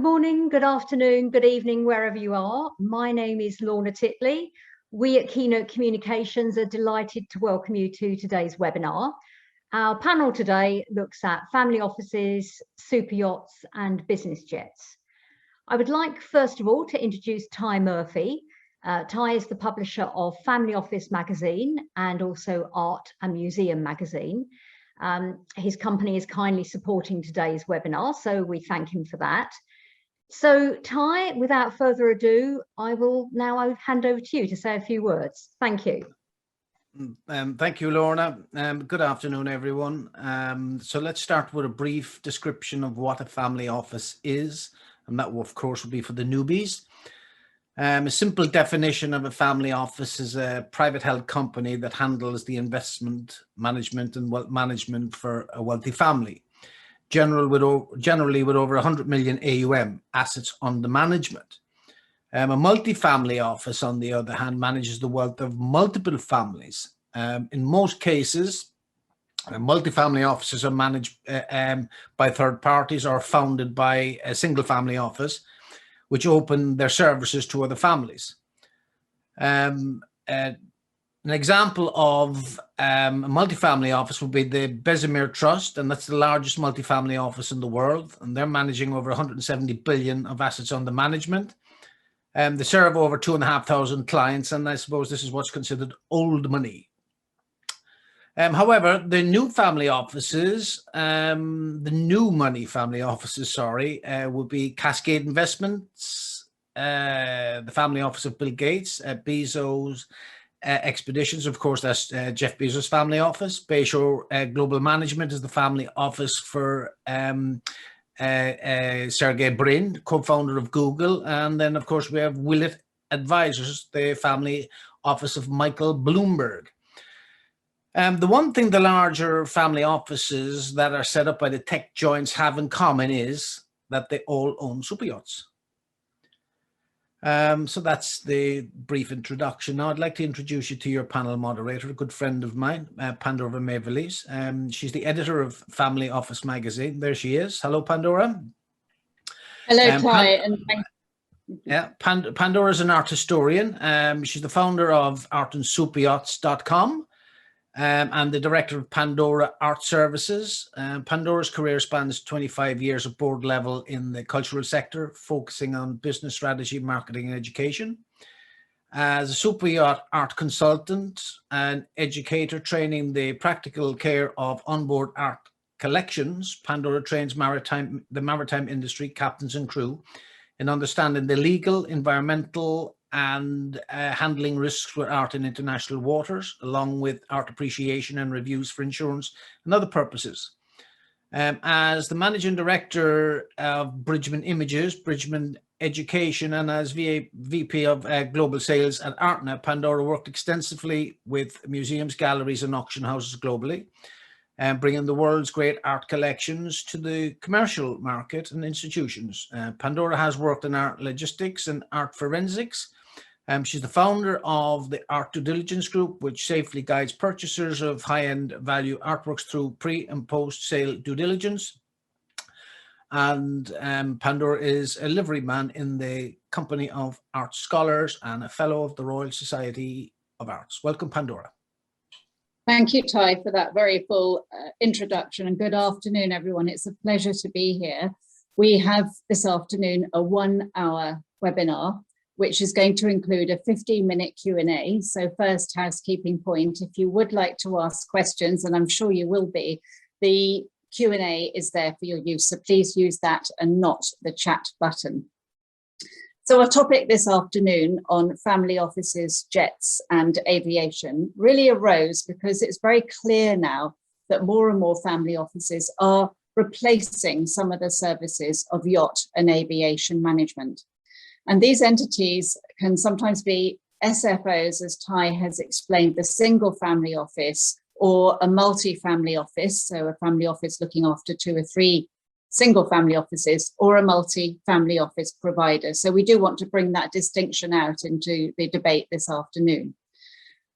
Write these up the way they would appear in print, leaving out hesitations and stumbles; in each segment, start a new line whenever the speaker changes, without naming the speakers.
Good morning, good afternoon, good evening, wherever you are. My name is Lorna Titley. We at Keynote Communications are delighted to welcome you to today's webinar. Our panel today looks at family offices, super yachts and business jets. I would like first of all to introduce Ty Murphy. Ty is the publisher of Family Office magazine and also Art and Museum magazine. His company is kindly supporting today's webinar, so we thank him for that. So Ty, without further ado, I will now hand over to you to say a few words. Thank you.
Thank you, Lorna. Good afternoon, everyone. So let's start with a brief description of what a family office is, and that will, of course, will be for the newbies. A simple definition of a family office is a private held company that handles the investment management and wealth management for a wealthy family. Generally with over 100 million AUM, assets under management. A multifamily office, on the other hand, manages the wealth of multiple families. In most cases, multifamily offices are managed by third parties or founded by a single family office, which open their services to other families. An example of a multifamily office would be the Bessemer Trust, and that's the largest multifamily office in the world, and they're managing over 170 billion of assets under management. They serve over 2,500 clients, and I suppose this is what's considered old money. However, the new family offices, the new money family offices, would be Cascade Investments, the family office of Bill Gates, Bezos, Expeditions, of course, that's Jeff Bezos' family office. Bayshore Global Management is the family office for Sergey Brin, co-founder of Google. And then, of course, we have Willett Advisors, the family office of Michael Bloomberg. The one thing the larger family offices that are set up by the tech giants have in common is that they all own super yachts. So that's the brief introduction. Now I'd like to introduce you to your panel moderator, a good friend of mine, Pandora Mavelis. She's the editor of Family Office magazine. There she is. Hello, Pandora.
Hello, Ty. And thank you.
Yeah, Pandora is an art historian. She's the founder of artandsuperyachts.com. And the director of Pandora Art Services. Pandora's career spans 25 years at board level in the cultural sector, focusing on business strategy, marketing, and education. As a super yacht art consultant and educator training the practical care of onboard art collections, Pandora trains the maritime industry, captains and crew, in understanding the legal, environmental, and handling risks with art in international waters, along with art appreciation and reviews for insurance and other purposes. As the managing director of Bridgman Images, Bridgman Education, and as VP of Global Sales at Artna, Pandora worked extensively with museums, galleries, and auction houses globally, bringing the world's great art collections to the commercial market and institutions. Pandora has worked in art logistics and art forensics. She's the founder of the Art Due Diligence Group, which safely guides purchasers of high-end value artworks through pre- and post-sale due diligence. And Pandora is a liveryman in the company of art scholars and a fellow of the Royal Society of Arts. Welcome, Pandora.
Thank you, Ty, for that very full introduction, and good afternoon, everyone. It's a pleasure to be here. We have this afternoon a 1-hour webinar, which is going to include a 15-minute Q&A. So first housekeeping point, if you would like to ask questions, and I'm sure you will be, the Q&A is there for your use. So please use that and not the chat button. So our topic this afternoon on family offices, jets and aviation really arose because it's very clear now that more and more family offices are replacing some of the services of yacht and aviation management. And these entities can sometimes be SFOs, as Ty has explained, the single family office, or a multi-family office, so a family office looking after 2 or 3 single family offices, or a multi-family office provider. So we do want to bring that distinction out into the debate this afternoon.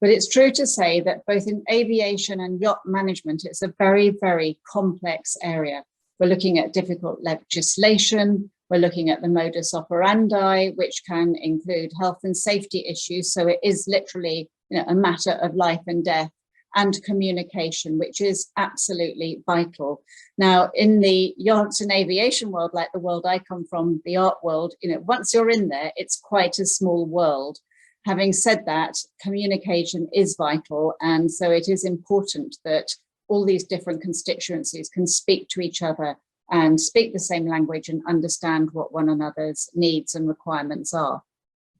But it's true to say that both in aviation and yacht management, it's a very, very complex area. We're looking at difficult legislation, We're looking at the modus operandi, which can include health and safety issues. So it is literally, you know, a matter of life and death, and communication, which is absolutely vital. Now, in the yachts and aviation world, like the world I come from, the art world, you know, once you're in there, it's quite a small world. Having said that, communication is vital. And so it is important that all these different constituencies can speak to each other and speak the same language and understand what one another's needs and requirements are.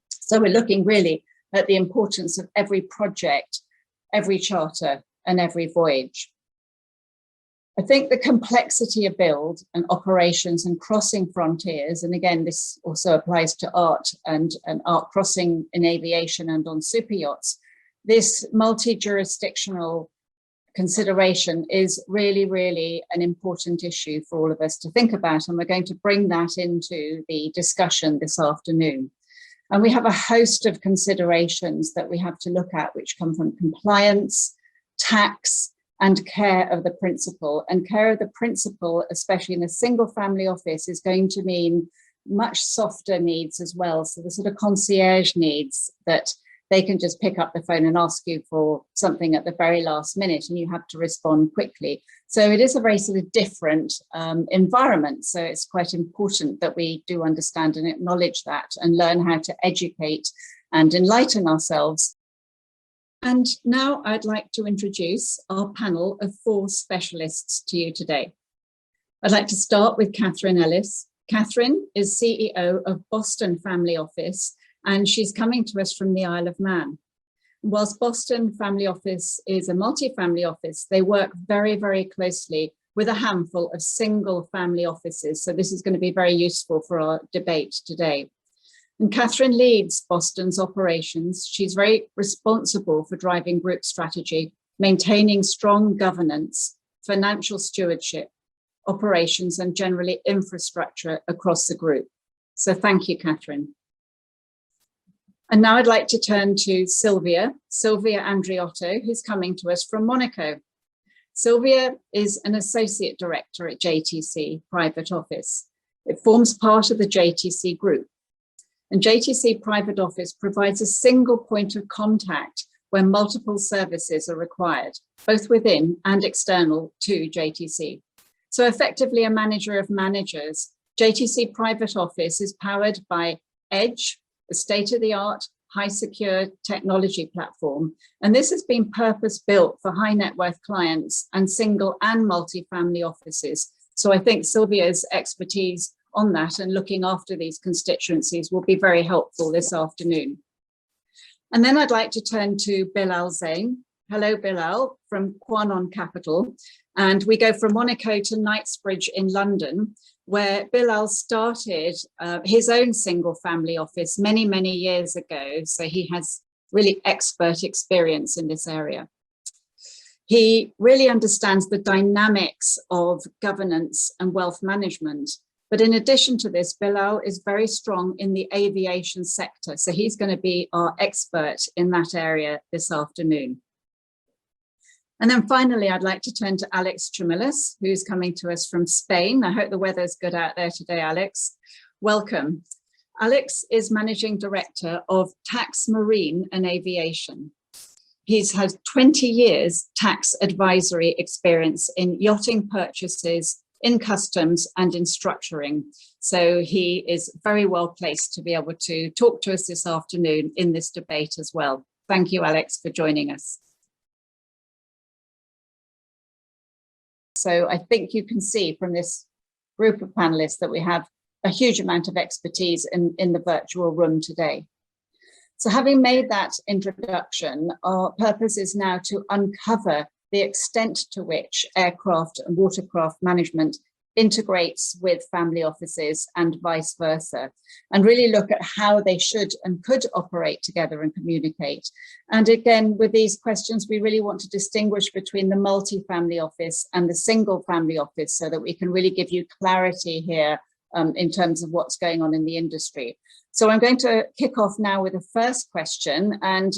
So we're looking really at the importance of every project, every charter, and every voyage. I think the complexity of build and operations and crossing frontiers, and again, this also applies to art and art crossing in aviation and on super yachts, this multi-jurisdictional consideration is really, really an important issue for all of us to think about. And we're going to bring that into the discussion this afternoon. And we have a host of considerations that we have to look at, which come from compliance, tax, and care of the principal. And care of the principal, especially in a single family office, is going to mean much softer needs as well. So the sort of concierge needs that they can just pick up the phone and ask you for something at the very last minute, and you have to respond quickly. So it is a very sort of different environment. So it's quite important that we do understand and acknowledge that and learn how to educate and enlighten ourselves. And now I'd like to introduce our panel of 4 specialists to you today. I'd like to start with Katherine Ellis. Katherine is CEO of Boston Family Office, and she's coming to us from the Isle of Man. Whilst Boston Family Office is a multi-family office, they work very, very closely with a handful of single family offices. So this is going to be very useful for our debate today. And Katherine leads Boston's operations. She's very responsible for driving group strategy, maintaining strong governance, financial stewardship, operations, and generally infrastructure across the group. So thank you, Katherine. And now I'd like to turn to Silvia Andriotto, who's coming to us from Monaco. Silvia is an associate director at JTC Private Office. It forms part of the JTC group. And JTC Private Office provides a single point of contact when multiple services are required, both within and external to JTC. So effectively a manager of managers, JTC Private Office is powered by Edge, a state-of-the-art, high-secure technology platform. And this has been purpose-built for high net worth clients and single and multi-family offices. So I think Silvia's expertise on that and looking after these constituencies will be very helpful this afternoon. And then I'd like to turn to Bilal Zein. Hello, Bilal, from Quanon Capital. And we go from Monaco to Knightsbridge in London, where Bilal started his own single family office many, many years ago. So he has really expert experience in this area. He really understands the dynamics of governance and wealth management. But in addition to this, Bilal is very strong in the aviation sector. So he's going to be our expert in that area this afternoon. And then finally, I'd like to turn to Alex Chumillas, who's coming to us from Spain. I hope the weather's good out there today, Alex. Welcome. Alex is Managing Director of Tax Marine and Aviation. He's had 20 years tax advisory experience in yachting purchases, in customs and in structuring. So he is very well placed to be able to talk to us this afternoon in this debate as well. Thank you, Alex, for joining us. So I think you can see from this group of panelists that we have a huge amount of expertise in the virtual room today. So having made that introduction, our purpose is now to uncover the extent to which aircraft and watercraft management integrates with family offices and vice versa, and really look at how they should and could operate together and communicate. And again, with these questions, we really want to distinguish between the multi-family office and the single family office so that we can really give you clarity here in terms of what's going on in the industry. So I'm going to kick off now with the first question. And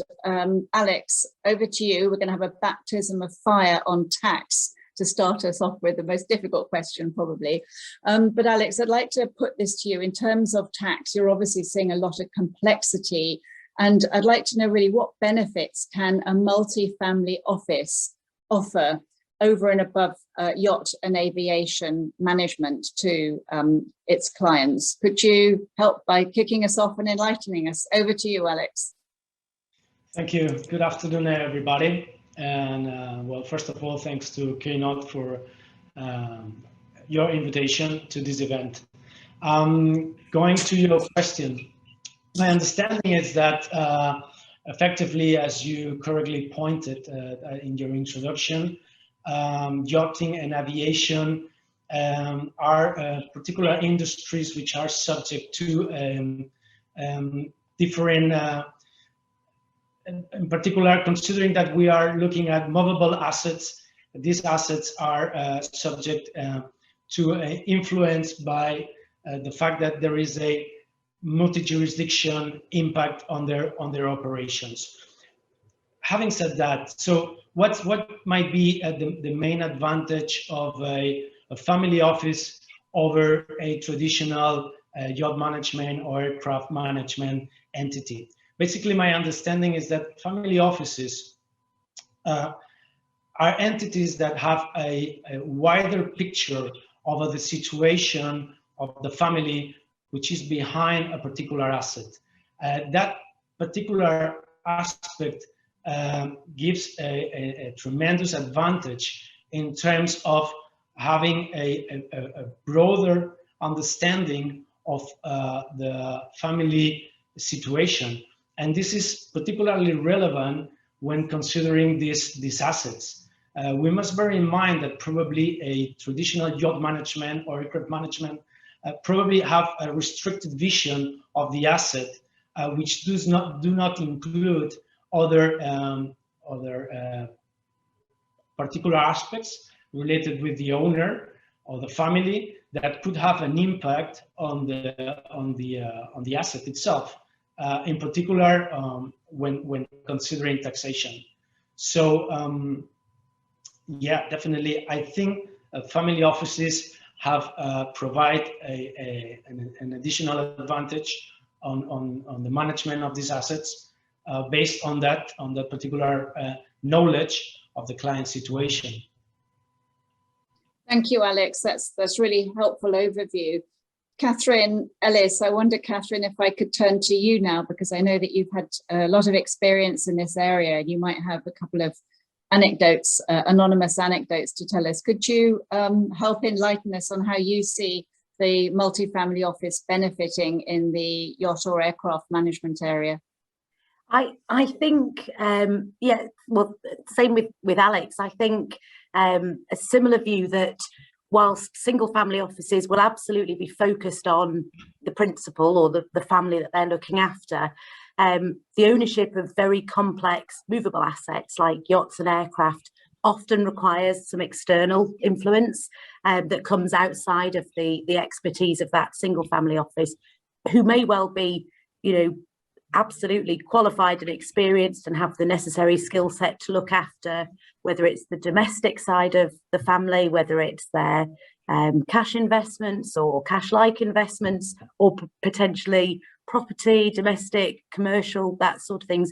Alex, over to you. We're going to have a baptism of fire on tax to start us off with, the most difficult question probably. But Alex, I'd like to put this to you in terms of tax. You're obviously seeing a lot of complexity, and I'd like to know really what benefits can a multi-family office offer over and above yacht and aviation management to its clients. Could you help by kicking us off and enlightening us? Over to you, Alex.
Thank you. Good afternoon, everybody. And well, first of all, thanks to Quanon for your invitation to this event. Going to your question, my understanding is that effectively, as you correctly pointed in your introduction, yachting and aviation are particular industries which are subject to different, in particular, considering that we are looking at movable assets, these assets are subject to influence by the fact that there is a multi-jurisdiction impact on their operations. Having said that, so what might be the main advantage of a family office over a traditional yacht management or aircraft management entity? Basically, my understanding is that family offices are entities that have a wider picture of the situation of the family which is behind a particular asset. That particular aspect gives a tremendous advantage in terms of having a broader understanding of the family situation. And this is particularly relevant when considering these assets. We must bear in mind that probably a traditional yacht management or aircraft management probably have a restricted vision of the asset, which do not include other particular aspects related with the owner or the family that could have an impact on the asset itself, in particular when considering taxation. So yeah, definitely, I think family offices have provide an additional advantage on the management of these assets based on that particular knowledge of the client situation.
Thank you, Alex. That's really helpful overview. Katherine, Ellis, I wonder, Katherine, if I could turn to you now, because I know that you've had a lot of experience in this area and you might have a couple of anecdotes, anonymous anecdotes to tell us. Could you help enlighten us on how you see the multifamily office benefiting in the yacht or aircraft management area?
I think, yeah, well, same with Alex. I think a similar view that whilst single family offices will absolutely be focused on the principal or the family that they're looking after, the ownership of very complex movable assets like yachts and aircraft often requires some external influence that comes outside of the expertise of that single family office, who may well be, you know, absolutely qualified and experienced and have the necessary skill set to look after, whether it's the domestic side of the family, whether it's their cash investments or cash-like investments, or potentially property, domestic, commercial, that sort of things.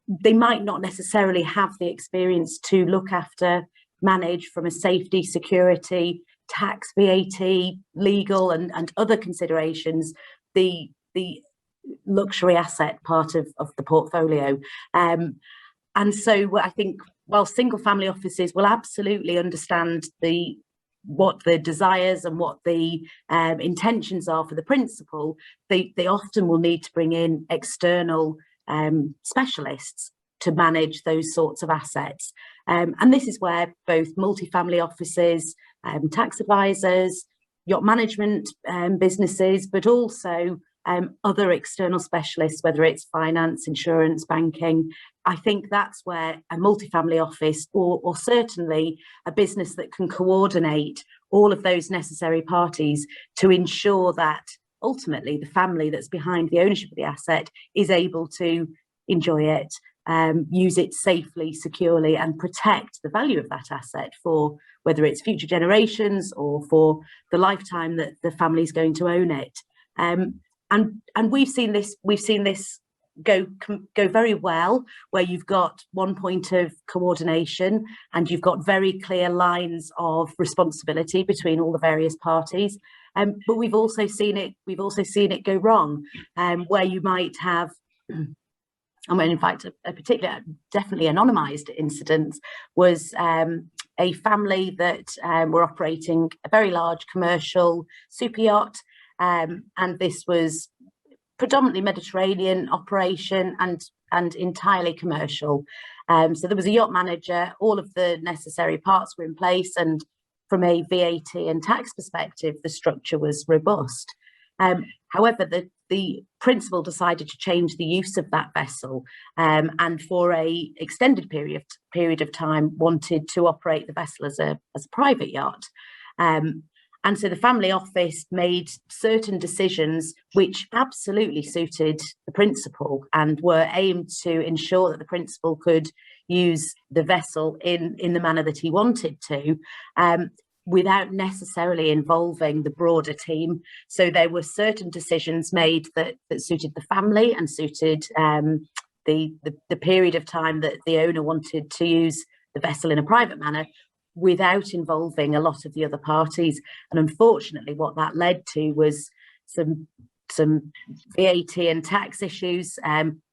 They might not necessarily have the experience to look after, manage from a safety, security, tax, VAT, legal and other considerations, the luxury asset part of the portfolio. And so I think while single family offices will absolutely understand what the desires and what the intentions are for the principal, they often will need to bring in external specialists to manage those sorts of assets. And this is where both multifamily offices, tax advisors, yacht management businesses, but also other external specialists, whether it's finance, insurance, banking. I think that's where a multifamily office or certainly a business that can coordinate all of those necessary parties to ensure that ultimately the family that's behind the ownership of the asset is able to enjoy it, use it safely, securely, and protect the value of that asset for whether it's future generations or for the lifetime that the family's going to own it. And we've seen this go very well, where you've got one point of coordination and you've got very clear lines of responsibility between all the various parties. But we've also seen it go wrong, where you might have, and in fact a particular, definitely anonymized incident was a family that were operating a very large commercial super yacht, and this was predominantly Mediterranean operation and entirely commercial. So there was a yacht manager, all of the necessary parts were in place, and from a VAT and tax perspective, the structure was robust. However, the principal decided to change the use of that vessel, and for a extended period of time wanted to operate the vessel as a private yacht. And so the family office made certain decisions which absolutely suited the principal and were aimed to ensure that the principal could use the vessel in the manner that he wanted to, without necessarily involving the broader team. So there were certain decisions made that suited the family and suited the period of time that the owner wanted to use the vessel in a private manner, without involving a lot of the other parties. And unfortunately, what that led to was some VAT and tax issues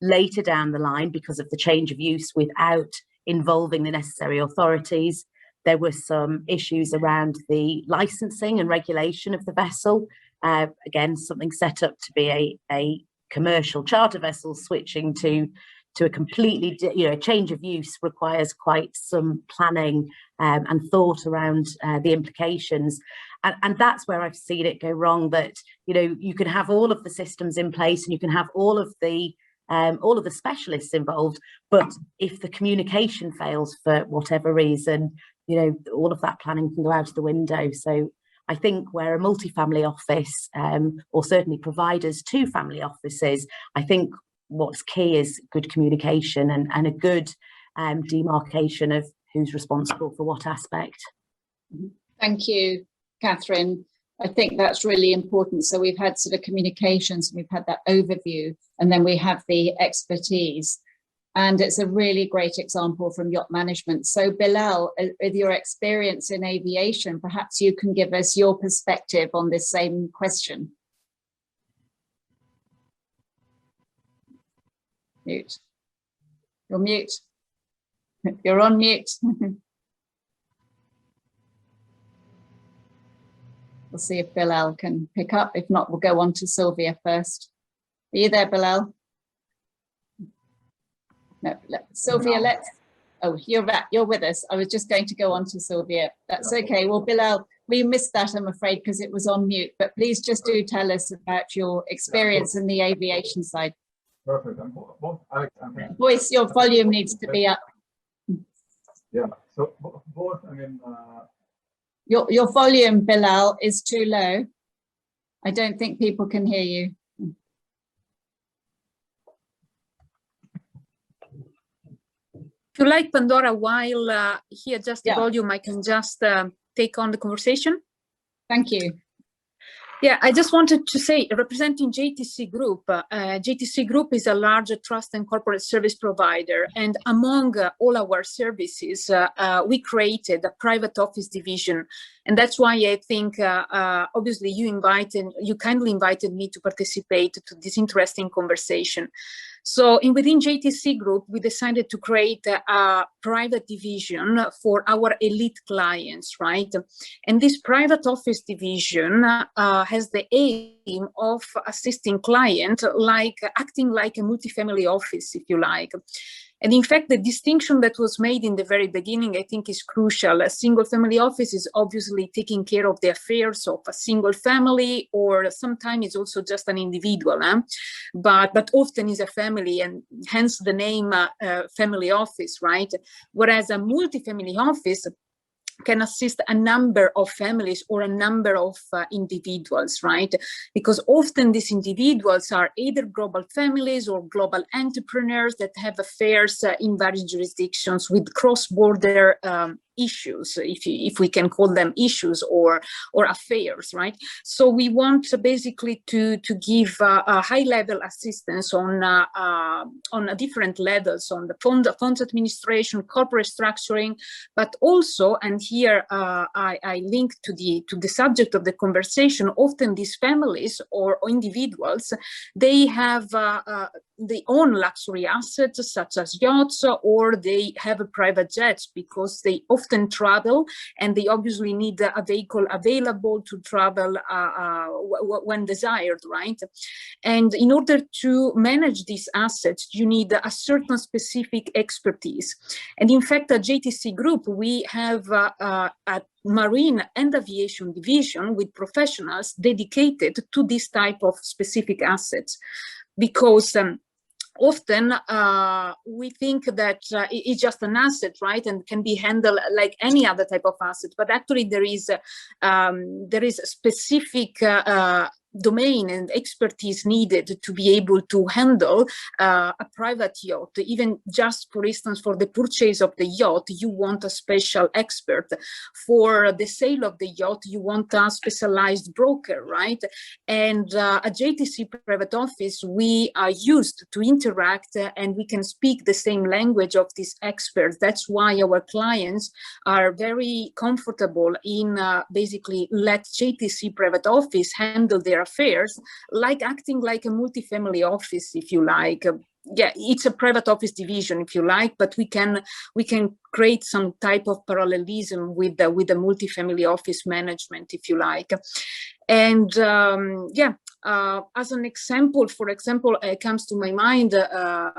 later down the line because of the change of use without involving the necessary authorities. There were some issues around the licensing and regulation of the vessel. Again, something set up to be a commercial charter vessel, switching to a completely, change of use requires quite some planning and thought around the implications. And that's where I've seen it go wrong, that, you can have all of the systems in place and you can have all of the specialists involved, but if the communication fails for whatever reason, all of that planning can go out of the window. So I think where a multifamily office, or certainly providers to family offices, I think what's key is good communication and a good demarcation of who's responsible for what aspect.
Thank you, Katherine. I think that's really important. So we've had sort of communications, we've had that overview, and then we have the expertise. And it's a really great example from yacht management. So Bilal, with your experience in aviation, perhaps you can give us your perspective on this same question. Mute. You're mute. You're on mute. We'll see if Bilal can pick up. If not, we'll go on to Silvia first. Are you there, Bilal? No, Silvia, let's... Oh, you're back. You're with us. I was just going to go on to Silvia. That's okay. Well, Bilal, we missed that, I'm afraid, because it was on mute. But please just do tell us about your experience in the aviation side.
Perfect.
Voice, your volume needs to be up.
Yeah, so both,
Your volume, Bilal, is too low. I don't think people can hear you.
If you like, Pandora, while he adjusts the volume, I can just take on the conversation.
Thank you.
Yeah, I just wanted to say, representing JTC Group, JTC Group is a large trust and corporate service provider. And among all our services, we created a private office division. And that's why I think, obviously, you kindly invited me to participate to this interesting conversation. So within JTC Group, we decided to create a private division for our elite clients, right? And this private office division has the aim of assisting clients, acting like a multifamily office, if you like. And in fact, the distinction that was made in the very beginning, I think, is crucial. A single family office is obviously taking care of the affairs of a single family, or sometimes it's also just an individual, but often is a family, and hence the name family office, right? Whereas a multifamily office can assist a number of families or a number of individuals, right? Because often these individuals are either global families or global entrepreneurs that have affairs in various jurisdictions with cross-border issues, if we can call them issues or affairs, right? So we want basically to give a high-level assistance on different levels, on the funds administration, corporate structuring, but also, and here I link to the subject of the conversation, often these families or individuals, they have they own luxury assets such as yachts, or they have a private jets because they often travel and they obviously need a vehicle available to travel when desired, right? And in order to manage these assets, you need a certain specific expertise. And in fact, at JTC Group, we have a marine and aviation division with professionals dedicated to this type of specific assets, because often we think that it's just an asset, right, and can be handled like any other type of asset. But actually, there is a specific domain and expertise needed to be able to handle a private yacht. Even just, for instance, for the purchase of the yacht, you want a special expert. For the sale of the yacht, you want a specialized broker, right? And at JTC Private Office, we are used to interact and we can speak the same language of these experts. That's why our clients are very comfortable in basically let JTC Private Office handle their affairs, like acting like a multifamily office, if you like. Yeah, it's a private office division, if you like, but we can create some type of parallelism with the multifamily office management, if you like. And as an example, for example, it comes to my mind a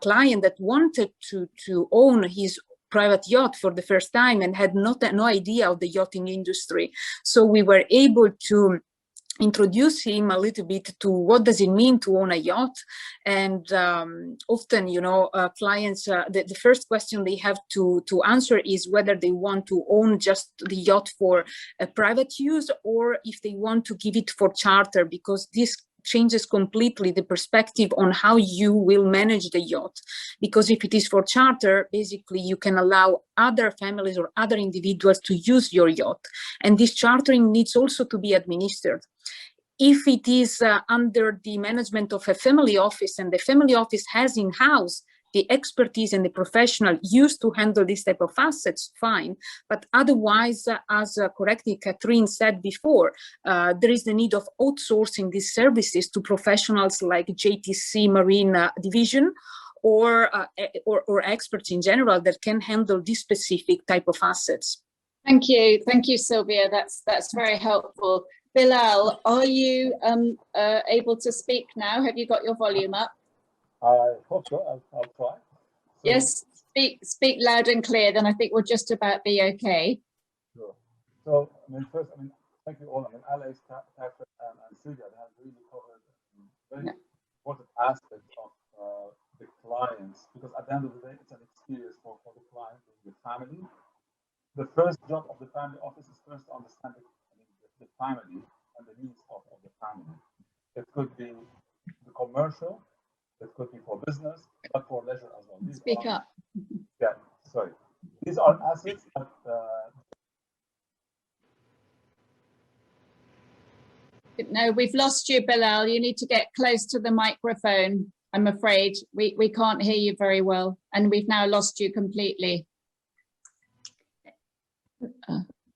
client that wanted to own his private yacht for the first time and had no idea of the yachting industry. So we were able to introduce him a little bit to what does it mean to own a yacht. And often, you know, clients, the first question they have to answer is whether they want to own just the yacht for a private use or if they want to give it for charter, because this changes completely the perspective on how you will manage the yacht. Because if it is for charter, basically you can allow other families or other individuals to use your yacht. And this chartering needs also to be administered. If it is under the management of a family office and the family office has in-house the expertise and the professional used to handle this type of assets, fine. But otherwise, as correctly Katherine said before, there is the need of outsourcing these services to professionals like JTC Marine Division or experts in general that can handle this specific type of assets.
Thank you, Silvia. That's very helpful. Bilal, are you able to speak now? Have you got your volume up?
I hope so. I'll try. So,
yes, speak loud and clear, then I think we'll just about be okay.
Sure. So, I mean, first, I mean, thank you all. I mean, Ellis, Katherine, and Silvia have really covered very important aspects of the clients, because at the end of the day, it's an experience for the client and the family. The first job of the family office is first to understand the family and the needs of the family. It could be the commercial, it could be for business, but for leisure as well.
Speak up.
Yeah, sorry. These are assets that
No, we've lost you, Bilal. You need to get close to the microphone. I'm afraid we can't hear you very well, and we've now lost you completely.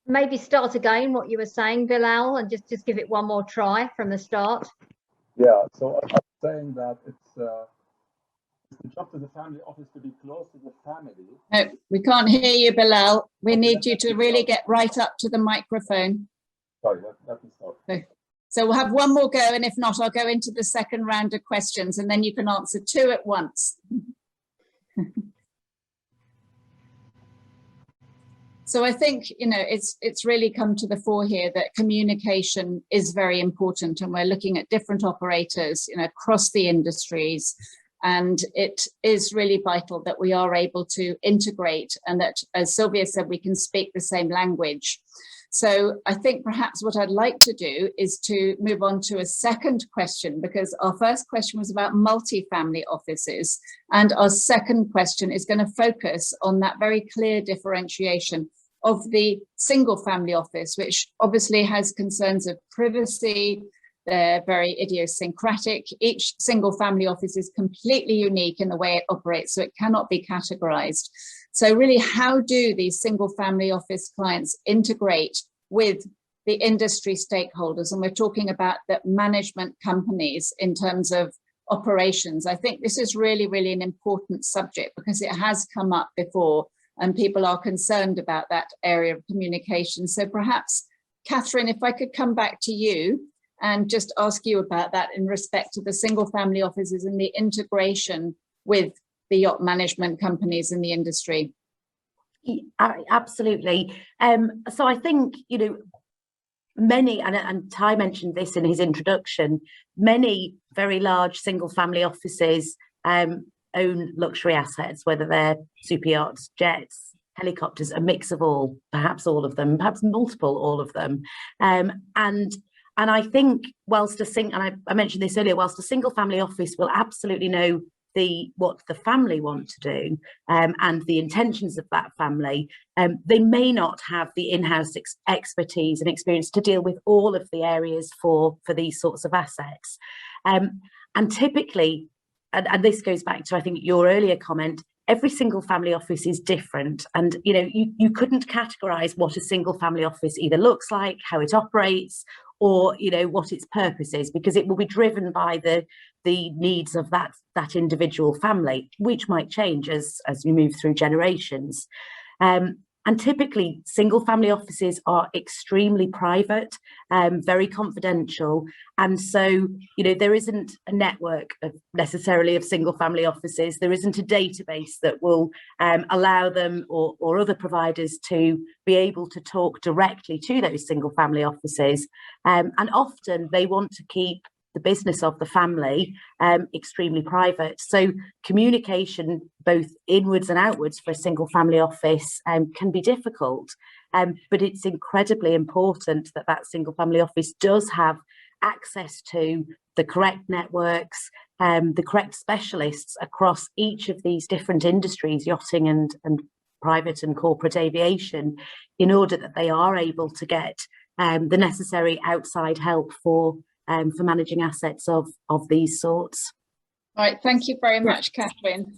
Maybe start again what you were saying, Bilal, and just give it one more try from the start.
Yeah, so I'm saying that it's the job to the family office to be close to the family.
No, we can't hear you, Bilal. We need you to really get right up to the microphone.
Sorry, let me start.
Okay. So we'll have one more go, and if not, I'll go into the second round of questions, and then you can answer two at once. So I think, you know, it's really come to the fore here that communication is very important, and we're looking at different operators, you know, across the industries, and it is really vital that we are able to integrate and that, as Silvia said, we can speak the same language. So I think perhaps what I'd like to do is to move on to a second question, because our first question was about multifamily offices. And our second question is going to focus on that very clear differentiation of the single family office, which obviously has concerns of privacy. They're very idiosyncratic. Each single family office is completely unique in the way it operates, so it cannot be categorized. So really, how do these single family office clients integrate with the industry stakeholders? And we're talking about the management companies in terms of operations. I think this is really, really an important subject because it has come up before and people are concerned about that area of communication. So perhaps, Katherine, if I could come back to you and just ask you about that in respect to the single family offices and the integration with the yacht management companies in the industry.
Absolutely. So I think, you know, many, and Ty mentioned this in his introduction, many very large single family offices own luxury assets, whether they're super yachts, jets, helicopters, a mix of all, perhaps all of them, perhaps multiple all of them. And I think whilst I mentioned this earlier, whilst a single family office will absolutely know what the family want to do and the intentions of that family, they may not have the in-house expertise and experience to deal with all of the areas for these sorts of assets. And typically, and this goes back to, I think, your earlier comment, every single family office is different. And, you know, you couldn't categorize what a single family office either looks like, how it operates, or, you know, what its purpose is, because it will be driven by the needs of that individual family, which might change as we move through generations. And typically, single family offices are extremely private, very confidential. And so, you know, there isn't a network necessarily of single family offices. There isn't a database that will allow them or other providers to be able to talk directly to those single family offices. And often they want to keep the business of the family extremely private. So communication both inwards and outwards for a single family office can be difficult, but it's incredibly important that that single family office does have access to the correct networks, the correct specialists across each of these different industries, yachting and private and corporate aviation, in order that they are able to get the necessary outside help for managing assets of these sorts.
All right, thank you very much, Katherine.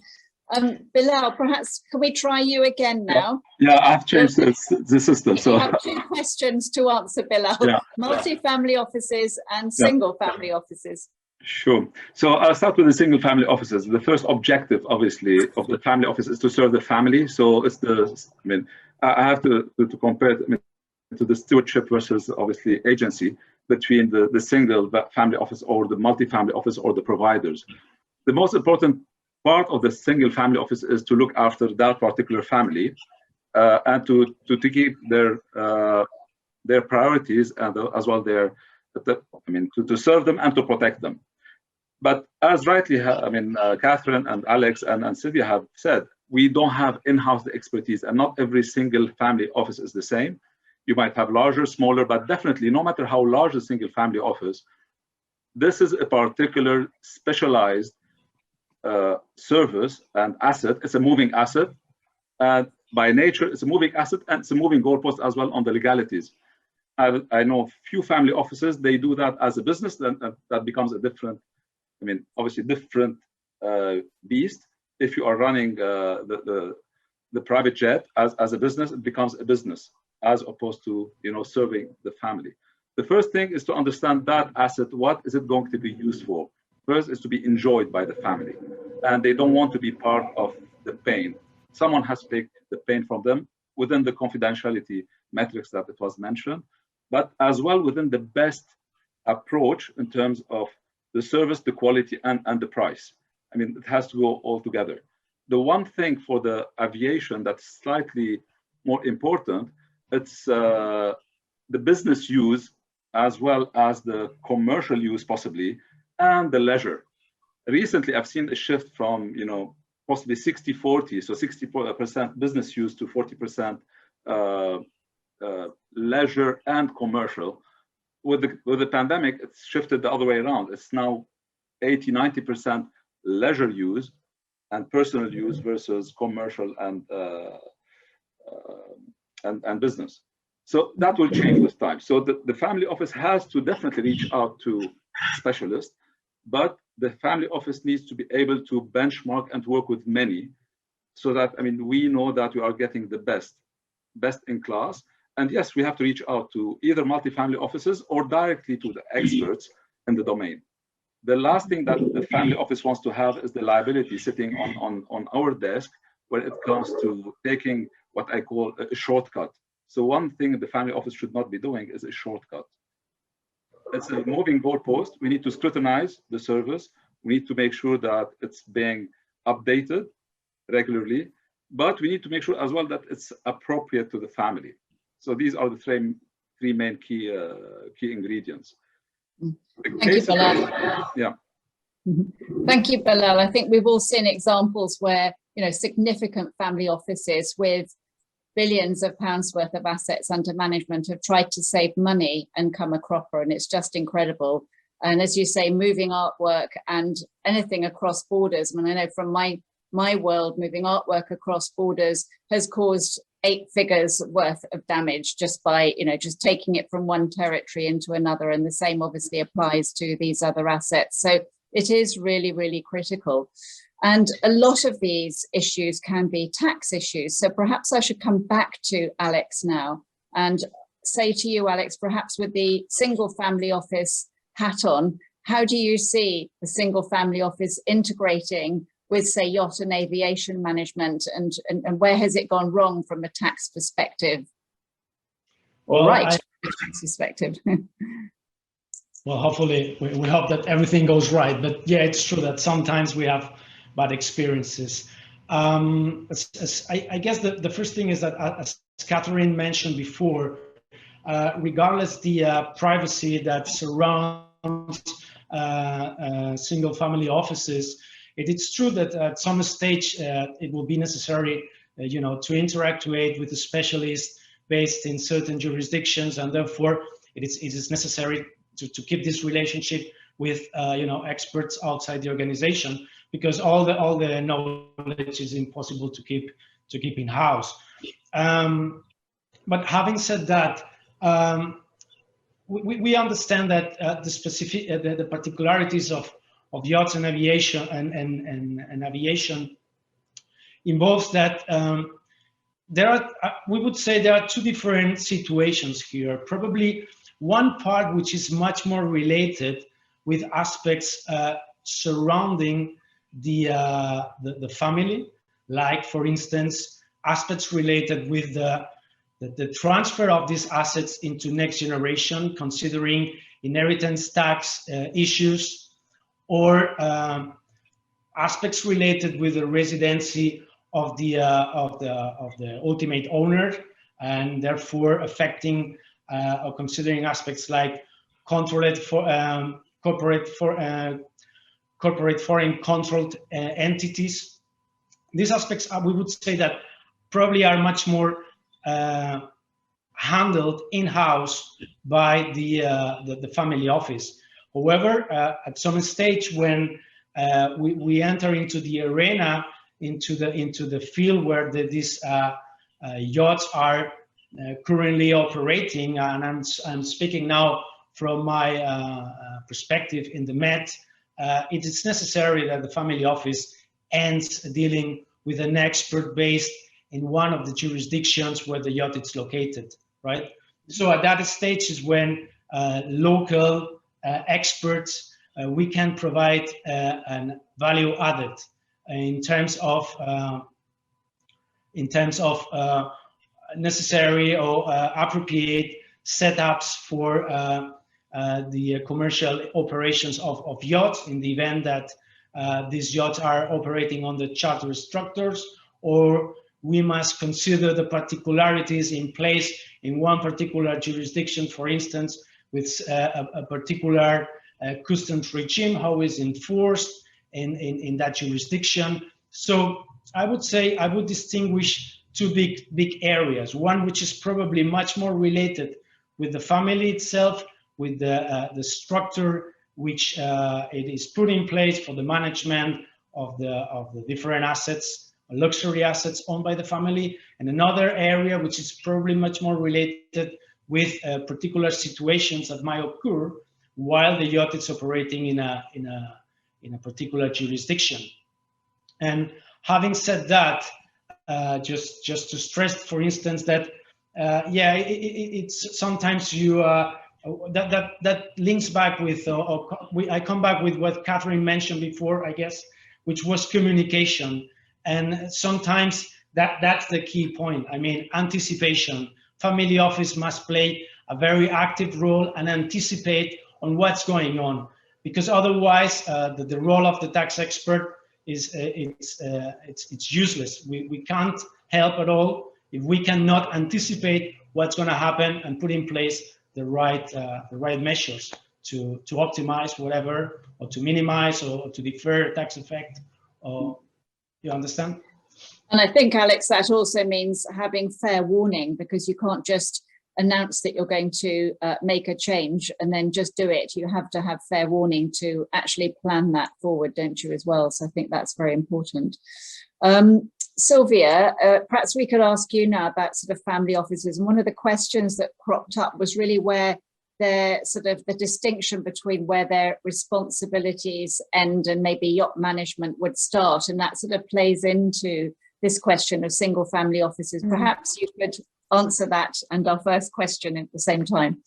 Bilal, perhaps can we try you again now?
Yeah, I've changed the system. So
I have two questions to answer, Bilal. Yeah. Multi-family offices and single family offices.
Sure. So I'll start with the single family offices. The first objective, obviously, of the family office is to serve the family. So it's I have to compare it to the stewardship versus, obviously, agency between the single family office or the multi-family office or the providers. The most important part of the single family office is to look after that particular family and to keep their priorities and as well to serve them and to protect them. But as rightly, Katherine and Alex and Silvia have said, we don't have in-house expertise, and not every single family office is the same. You might have larger, smaller, but definitely no matter how large a single family office, this is a particular specialized service and asset. It's a moving asset. And by nature, it's a moving asset and it's a moving goalpost as well on the legalities. I know few family offices, they do that as a business, then that becomes a different, obviously different beast. If you are running the private jet as a business, it becomes a business as opposed to serving the family. The first thing is to understand that asset. What is it going to be used for? First is to be enjoyed by the family, and they don't want to be part of the pain. Someone has to take the pain from them within the confidentiality metrics that it was mentioned, but as well within the best approach in terms of the service, the quality, and the price. It has to go all together. The one thing for the aviation that's slightly more important, it's the business use as well as the commercial use possibly, and the leisure. Recently, I've seen a shift from, possibly 60-40, so 60% business use to 40% leisure and commercial. With the pandemic, it's shifted the other way around. It's now 80–90% leisure use and personal use versus commercial and business. So that will change with time. So the family office has to definitely reach out to specialists, but the family office needs to be able to benchmark and work with many, so that, I mean, we know that we are getting the best in class. And yes, we have to reach out to either multifamily offices or directly to the experts in the domain. The last thing that the family office wants to have is the liability sitting on our desk when it comes to taking what I call a shortcut. So one thing the family office should not be doing is a shortcut. It's a moving goalpost. We need to scrutinize the service. We need to make sure that it's being updated regularly, but we need to make sure as well that it's appropriate to the family. So these are the three main key ingredients.
Thank you, Bilal.
Yeah.
Thank you, Bilal. I think we've all seen examples where, you know, significant family offices with billions of pounds worth of assets under management have tried to save money and come a cropper, and it's just incredible. And as you say, moving artwork and anything across borders. I mean, I know from my world, moving artwork across borders has caused 8 figures worth of damage just by, you know, just taking it from one territory into another. And the same obviously applies to these other assets. So it is really, really critical. And a lot of these issues can be tax issues. So perhaps I should come back to Alex now and say to you, Alex, perhaps with the single family office hat on, how do you see the single family office integrating with, say, yacht and aviation management, and where has it gone wrong from a tax perspective?
Well,
right, tax perspective.
Well, hopefully we hope that everything goes right. But yeah, it's true that sometimes we have bad experiences. I guess the first thing is that, as Katherine mentioned before, regardless the privacy that surrounds single family offices, it is true that at some stage it will be necessary, you know, to interactuate with a specialist based in certain jurisdictions, and therefore it is necessary to keep this relationship with you know, experts outside the organization, because all the knowledge is impossible to keep in house. But having said that, we understand that the particularities of yachts and aviation and aviation involves that we would say there are 2 different situations here. Probably one part which is much more related with aspects surrounding the family, like, for instance, aspects related with the transfer of these assets into next generation, considering inheritance tax issues, or aspects related with the residency of the ultimate owner, and therefore affecting or considering aspects like corporate foreign controlled entities. These aspects, we would say that probably are much more handled in-house by the family office. However, at some stage when we enter into the arena, into the field where these yachts are currently operating, and I'm speaking now from my perspective in the Met, it is necessary that the family office ends dealing with an expert based in one of the jurisdictions where the yacht is located, right? So at that stage is when local experts, we can provide an value added in terms of necessary or appropriate setups for the commercial operations of yachts, in the event that these yachts are operating on the charter structures, or we must consider the particularities in place in one particular jurisdiction, for instance, with a particular customs regime, how is enforced in that jurisdiction. So I would say I would distinguish two big areas. One which is probably much more related with the family itself, with the structure which it is put in place for the management of the different assets, luxury assets owned by the family, and another area which is probably much more related with particular situations that might occur while the yacht is operating in a particular jurisdiction. And having said that, just to stress, for instance, that yeah, it's sometimes you that links back with I come back with what Katherine mentioned before, I guess, which was communication. And sometimes that's the key point. I mean, anticipation. Family office must play a very active role and anticipate on what's going on, because otherwise the role of the tax expert is it's useless. We can't help at all if we cannot anticipate what's going to happen and put in place the right measures to optimize whatever, or to minimize, or to defer tax effect. You understand?
And I think, Alex, that also means having fair warning, because you can't just announce that you're going to make a change and then just do it. You have to have fair warning to actually plan that forward, don't you, as well? So I think that's very important. Silvia, perhaps we could ask you now about sort of family offices. And one of the questions that cropped up was really where their sort of the distinction between where their responsibilities end and maybe yacht management would start. And that sort of plays into this question of single family offices. Perhaps you could answer that and our first question at the same time.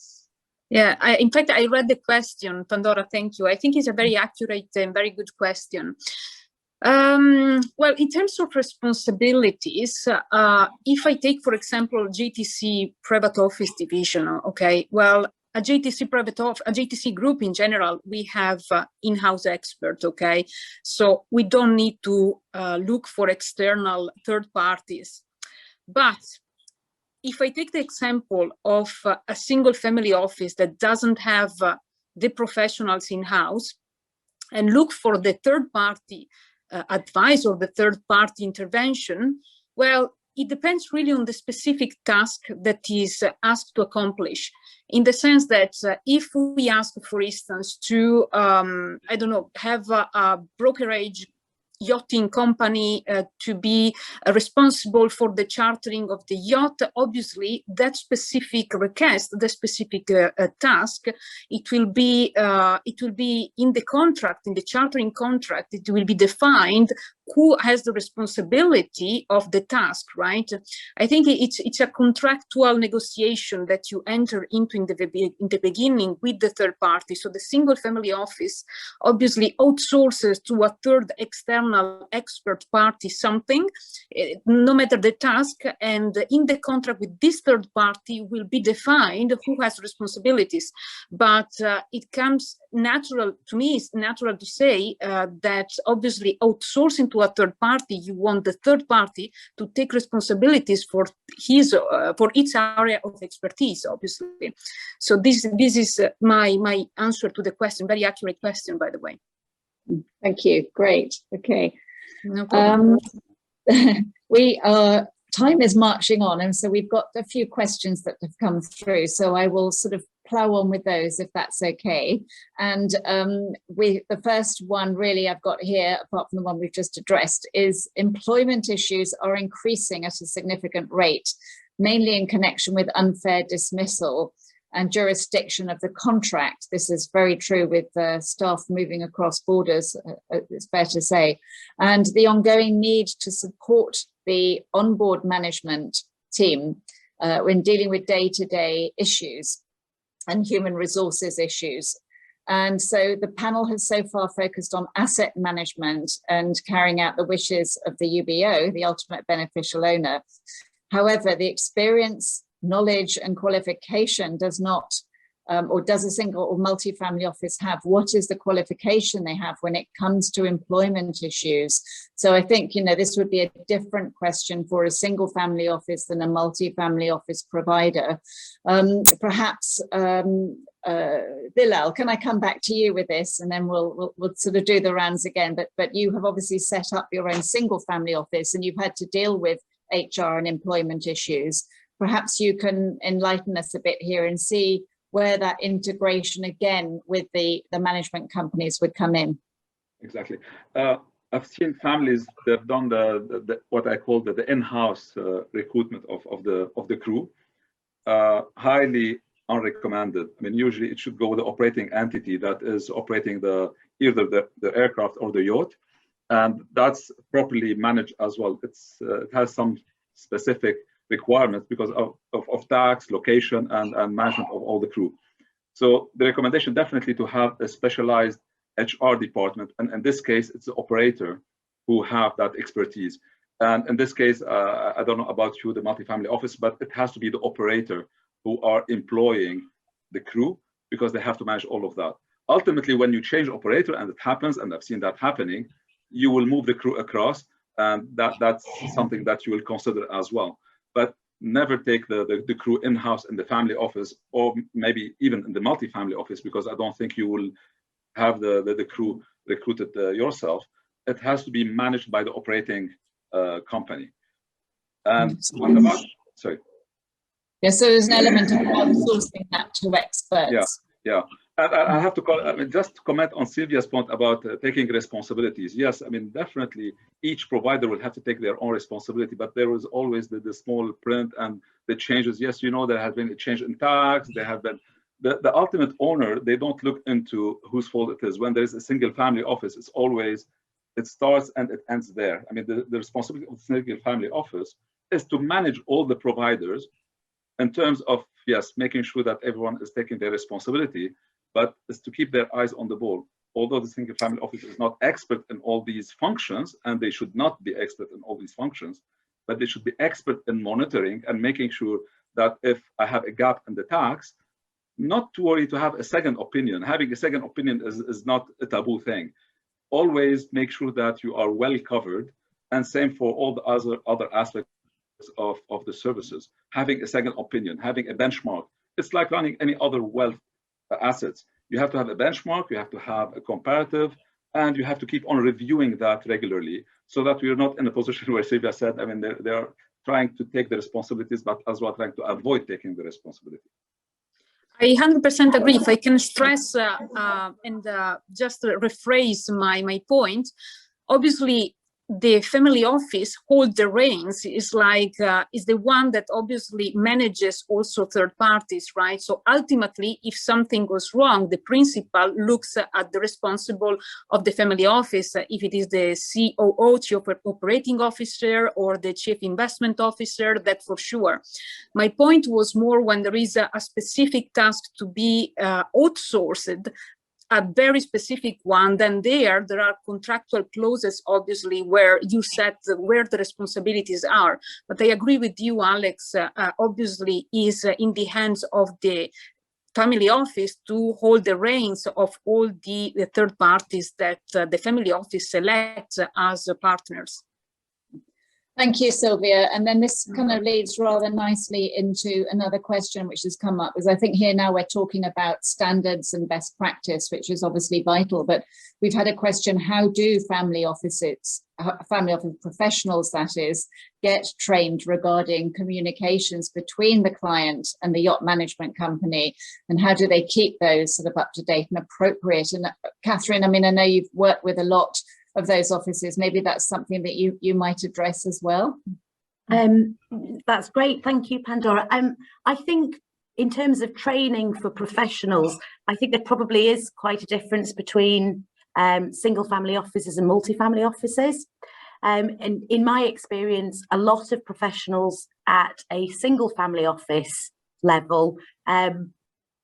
Yeah, in fact, I read the question, Pandora, thank you. I think it's a very accurate and very good question. Well, in terms of responsibilities, if I take, for example, JTC private office division, okay, well, a JTC group in general, we have in-house expert, okay? So we don't need to look for external third parties. But if I take the example of a single family office that doesn't have the professionals in-house and look for the third party advice or the third party intervention, well, it depends really on the specific task that is asked to accomplish. In the sense that if we ask, for instance, to, I don't know, have a brokerage yachting company to be responsible for the chartering of the yacht, obviously that specific request, the specific task, it will be in the contract, in the chartering contract, it will be defined who has the responsibility of the task, right? I think it's a contractual negotiation that you enter into in the beginning with the third party. So the single family office obviously outsources to a third external expert party something, no matter the task, and in the contract with this third party will be defined who has responsibilities. But it comes natural, to me, it's natural to say that obviously outsourcing to a third party, you want the third party to take responsibilities for his for each area of expertise, obviously. So this is my answer to the question. Very accurate question, by the way.
Thank you. Great. Okay.
No problem.
Time is marching on, and so we've got a few questions that have come through. So I will sort of plow on with those if that's okay. And the first one really I've got here, apart from the one we've just addressed, is employment issues are increasing at a significant rate, mainly in connection with unfair dismissal and jurisdiction of the contract. This is very true with staff moving across borders, it's fair to say, and the ongoing need to support the onboard management team when dealing with day-to-day issues and human resources issues. And so the panel has so far focused on asset management and carrying out the wishes of the UBO, the ultimate beneficial owner. However, the experience, knowledge and qualification does not, or does a single or multi-family office have? What is the qualification they have when it comes to employment issues? So I think, you know, this would be a different question for a single family office than a multi-family office provider. Perhaps, Bilal, can I come back to you with this, and then we'll sort of do the rounds again. But you have obviously set up your own single family office, and you've had to deal with HR and employment issues. Perhaps you can enlighten us a bit here and see where that integration again with the management companies would come in.
Exactly. I've seen families that have done the what I call the in-house recruitment of the crew. Highly unrecommended. I mean, usually it should go with the operating entity that is operating either the aircraft or the yacht, and that's properly managed as well. It has some specific requirements because of tax, location, and management of all the crew. So the recommendation definitely to have a specialized HR department, and in this case, it's the operator who have that expertise. And in this case, I don't know about you, the multifamily office, but it has to be the operator who are employing the crew because they have to manage all of that. Ultimately, when you change operator, and it happens, and I've seen that happening, you will move the crew across, and that's something that you will consider as well. But never take the crew in-house in the family office, or maybe even in the multifamily office, because I don't think you will have the crew recruited yourself. It has to be managed by the operating company. And what about, sorry.
Yeah, so there's an element of outsourcing that to experts.
Yeah. And I have to just comment on Silvia's point about taking responsibilities. Yes, I mean, definitely each provider will have to take their own responsibility, but there was always the small print and the changes. Yes, you know, there has been a change in tax. There have been the ultimate owner. They don't look into whose fault it is. When there is a single family office, it's always, it starts and it ends there. I mean, the responsibility of the single family office is to manage all the providers in terms of, yes, making sure that everyone is taking their responsibility, but is to keep their eyes on the ball. Although the single family office is not expert in all these functions, and they should not be expert in all these functions, but they should be expert in monitoring and making sure that if I have a gap in the tax, not to worry to have a second opinion. Having a second opinion is not a taboo thing. Always make sure that you are well covered, and same for all the other aspects of the services. Having a second opinion, having a benchmark. It's like running any other wealth assets. You have to have a benchmark, you have to have a comparative, and you have to keep on reviewing that regularly so that we're not in a position where Silvia said, I mean, they're trying to take the responsibilities, but as well trying to avoid taking the responsibility.
I 100% agree. If I can stress and just rephrase my point, obviously, the family office hold the reins is like is the one that obviously manages also third parties, right? So ultimately, if something goes wrong, the principal looks at the responsible of the family office, if it is the COO, Chief Operating Officer, or the Chief Investment Officer, that for sure. My point was more when there is a specific task to be outsourced, a very specific one, then there are contractual clauses, obviously, where you set where the responsibilities are. But I agree with you, Alex, obviously is in the hands of the family office to hold the reins of all the third parties that the family office selects as partners.
Thank you, Silvia. And then this kind of leads rather nicely into another question which has come up, because I think here now we're talking about standards and best practice, which is obviously vital. But we've had a question, how do family office professionals, that is, get trained regarding communications between the client and the yacht management company? And how do they keep those sort of up to date and appropriate? And Katherine, I mean, I know you've worked with a lot of those offices. Maybe that's something that you might address as well.
That's great. Thank you, Pandora. I think in terms of training for professionals, I think there probably is quite a difference between single family offices and multifamily offices. And in my experience, a lot of professionals at a single family office level are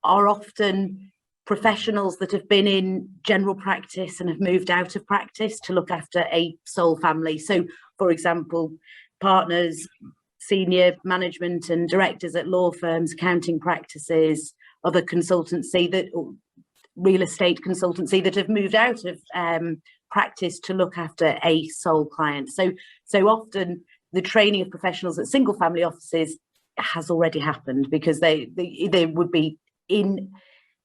often professionals that have been in general practice and have moved out of practice to look after a sole family. So, for example, partners, senior management and directors at law firms, accounting practices, other consultancy, real estate consultancy that have moved out of practice to look after a sole client. So often the training of professionals at single family offices has already happened, because they would be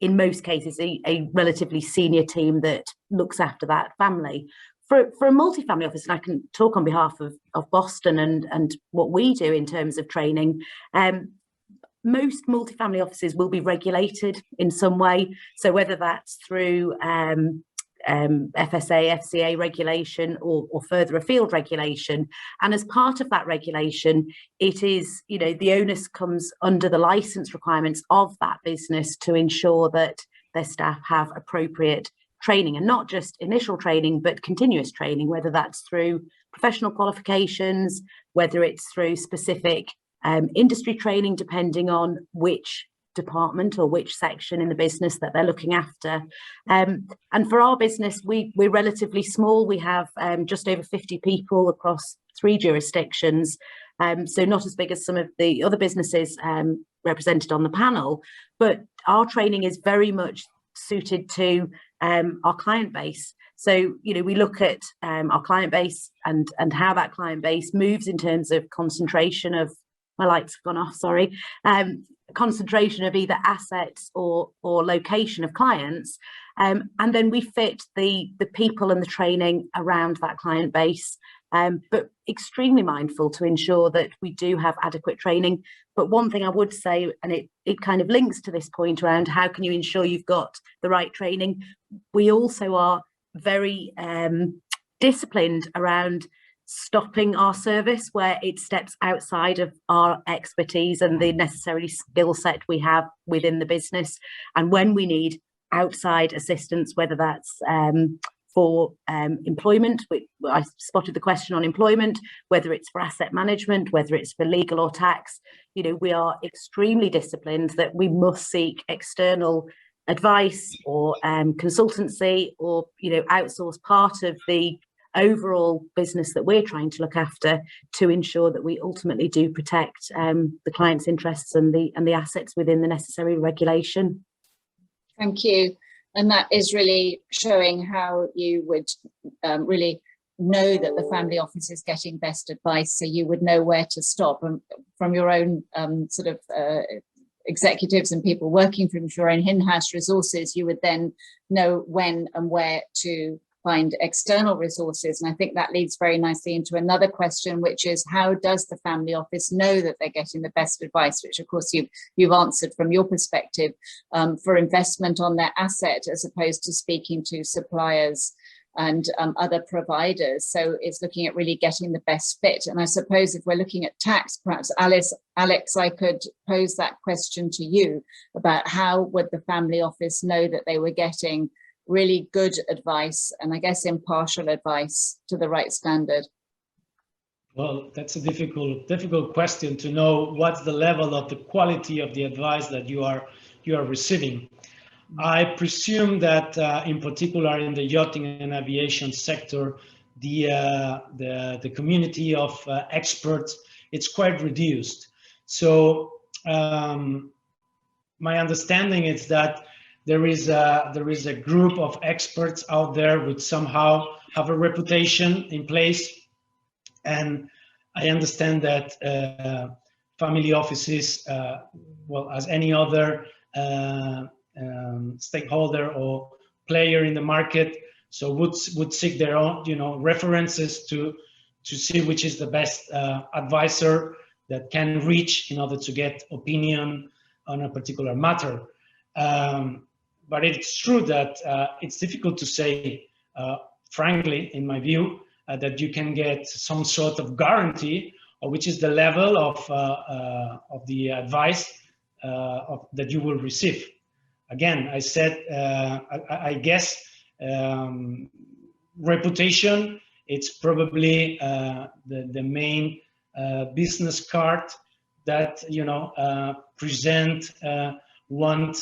in most cases, a relatively senior team that looks after that family. for a multifamily office, and I can talk on behalf of Boston and what we do in terms of training, most multifamily offices will be regulated in some way. So whether that's through FSA, FCA regulation or further afield regulation. And as part of that regulation, it is, you know, the onus comes under the license requirements of that business to ensure that their staff have appropriate training, and not just initial training, but continuous training, whether that's through professional qualifications, whether it's through specific industry training, depending on which department or which section in the business that they're looking after. And for our business, we're relatively small. We have just over 50 people across 3 jurisdictions, so not as big as some of the other businesses represented on the panel, but our training is very much suited to our client base. So, you know, we look at our client base and how that client base moves in terms of concentration of, my lights have gone off, sorry, concentration of either assets or location of clients, and then we fit the people and the training around that client base, but extremely mindful to ensure that we do have adequate training. But one thing I would say, and it kind of links to this point around how can you ensure you've got the right training, we also are very disciplined around stopping our service where it steps outside of our expertise and the necessary skill set we have within the business. And when we need outside assistance, whether that's for employment, I spotted the question on employment, whether it's for asset management, whether it's for legal or tax, you know, we are extremely disciplined that we must seek external advice or consultancy, or, you know, outsource part of the overall business that we're trying to look after to ensure that we ultimately do protect the client's interests and the assets within the necessary regulation.
Thank you. And that is really showing how you would really know that the family office is getting best advice, so you would know where to stop. And from your own sort of executives and people working from your own in-house resources, you would then know when and where to find external resources. And I think that leads very nicely into another question, which is how does the family office know that they're getting the best advice, which of course you've answered from your perspective, for investment on their asset as opposed to speaking to suppliers and other providers. So it's looking at really getting the best fit. And I suppose if we're looking at tax, perhaps Alex, I could pose that question to you about how would the family office know that they were getting really good advice, and I guess impartial advice to the right standard?
Well, that's a difficult question to know what's the level of the quality of the advice that you are receiving. I presume that in particular in the yachting and aviation sector, the community of experts, it's quite reduced. So my understanding is that there is a group of experts out there which somehow have a reputation in place, and I understand that family offices, well, as any other stakeholder or player in the market, so would seek their own, you know, references to see which is the best advisor that can reach in order to get opinion on a particular matter. But it's true that it's difficult to say, frankly, in my view, that you can get some sort of guarantee or which is the level of the advice that you will receive. Again, I said, I guess reputation, it's probably the main business card that, you know, present one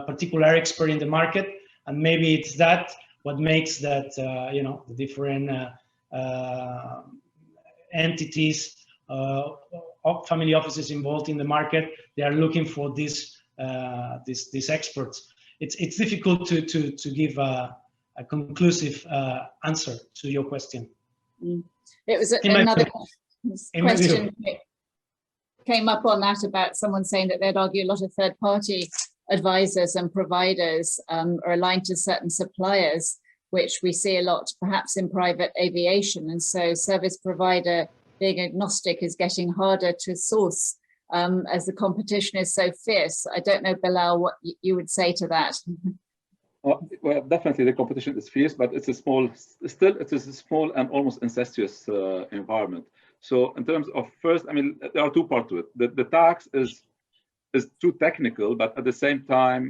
particular expert in the market, and maybe it's that what makes that you know, the different entities of family offices involved in the market, they are looking for these experts. It's difficult to give a conclusive answer to your question.
It was another question came up on that about someone saying that they'd argue a lot of third-party advisors and providers are aligned to certain suppliers. which we see a lot perhaps in private aviation. And so service provider being agnostic is getting harder to source as the competition is so fierce. I don't know, Bilal, what you would say to that.
Well, definitely the competition is fierce, but it's a small, still it is a small and almost incestuous environment. So in terms of first, I mean, there are two parts to it. The tax is too technical, but at the same time,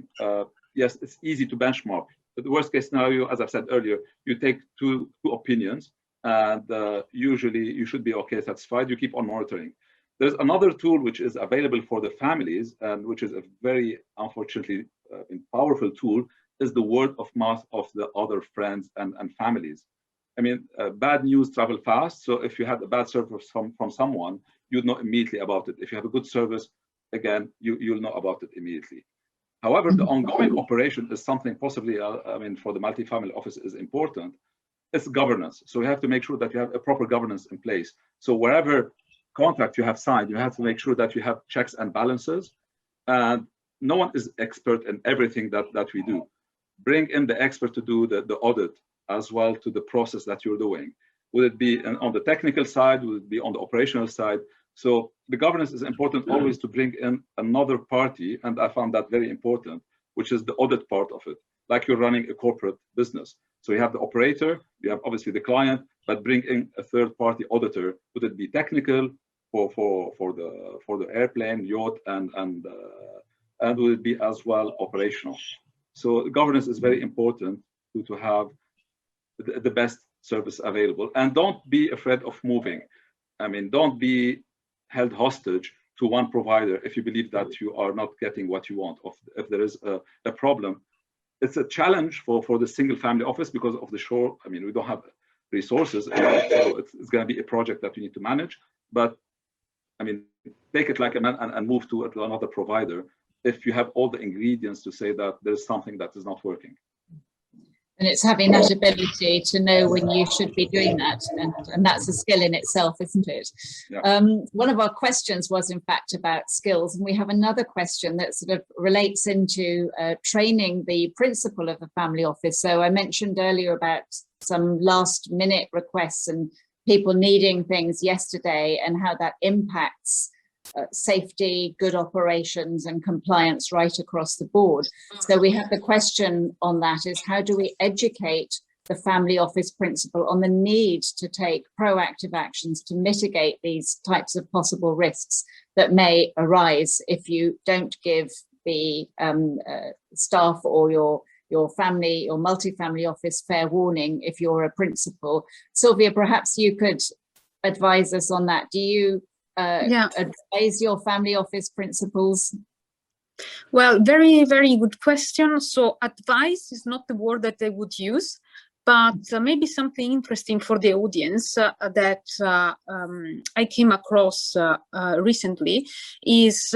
yes, it's easy to benchmark. But the worst case scenario, as I've said earlier, you take two opinions, and usually you should be okay, satisfied. You keep on monitoring. There's another tool which is available for the families, and which is a very, unfortunately, powerful tool, is the word of mouth of the other friends and families. I mean, bad news travel fast. So if you had a bad service from someone, you'd know immediately about it. If you have a good service, again, you'll know about it immediately. However, the ongoing operation is something possibly, I mean, for the multifamily office is important. It's governance. So you have to make sure that you have a proper governance in place. So wherever contract you have signed, you have to make sure that you have checks and balances. And no one is expert in everything that we do. Bring in the expert to do the audit as well to the process that you're doing. Would it be on the technical side? Would it be on the operational side? So the governance is important always to bring in another party, and I found that very important, which is the audit part of it, like you're running a corporate business. So you have the operator, you have obviously the client, but bring in a third-party auditor. Would it be technical for the airplane, yacht, and would it be as well operational? So governance is very important to have the best service available, and don't be afraid of moving. I mean, don't be held hostage to one provider if you believe that you are not getting what you want. If there is a problem, it's a challenge for the single family office because of the short. I mean, we don't have resources, so it's going to be a project that we need to manage. But I mean, take it like a man and move to another provider if you have all the ingredients to say that there's something that is not working.
And it's having that ability to know when you should be doing that. And that's a skill in itself, isn't it?
Yeah.
One of our questions was, in fact, about skills. And we have another question that sort of relates into training the principal of the family office. So I mentioned earlier about some last minute requests and people needing things yesterday and how that impacts safety, good operations and compliance right across the board. So we have the question on that is, how do we educate the family office principal on the need to take proactive actions to mitigate these types of possible risks that may arise if you don't give the staff or your family or multifamily office fair warning if you're a principal? Silvia, perhaps you could advise us on that. Do you advise your family office principals?
Well, very, very good question. So advice is not the word that I would use, but maybe something interesting for the audience that I came across recently is,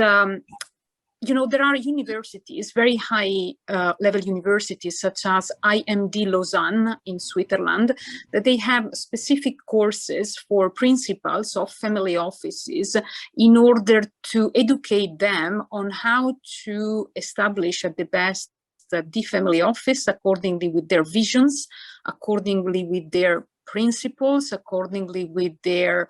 you know, there are universities, very high level universities such as IMD Lausanne in Switzerland, that they have specific courses for principals of family offices in order to educate them on how to establish at the best the family office accordingly with their visions, accordingly with their principles, accordingly with their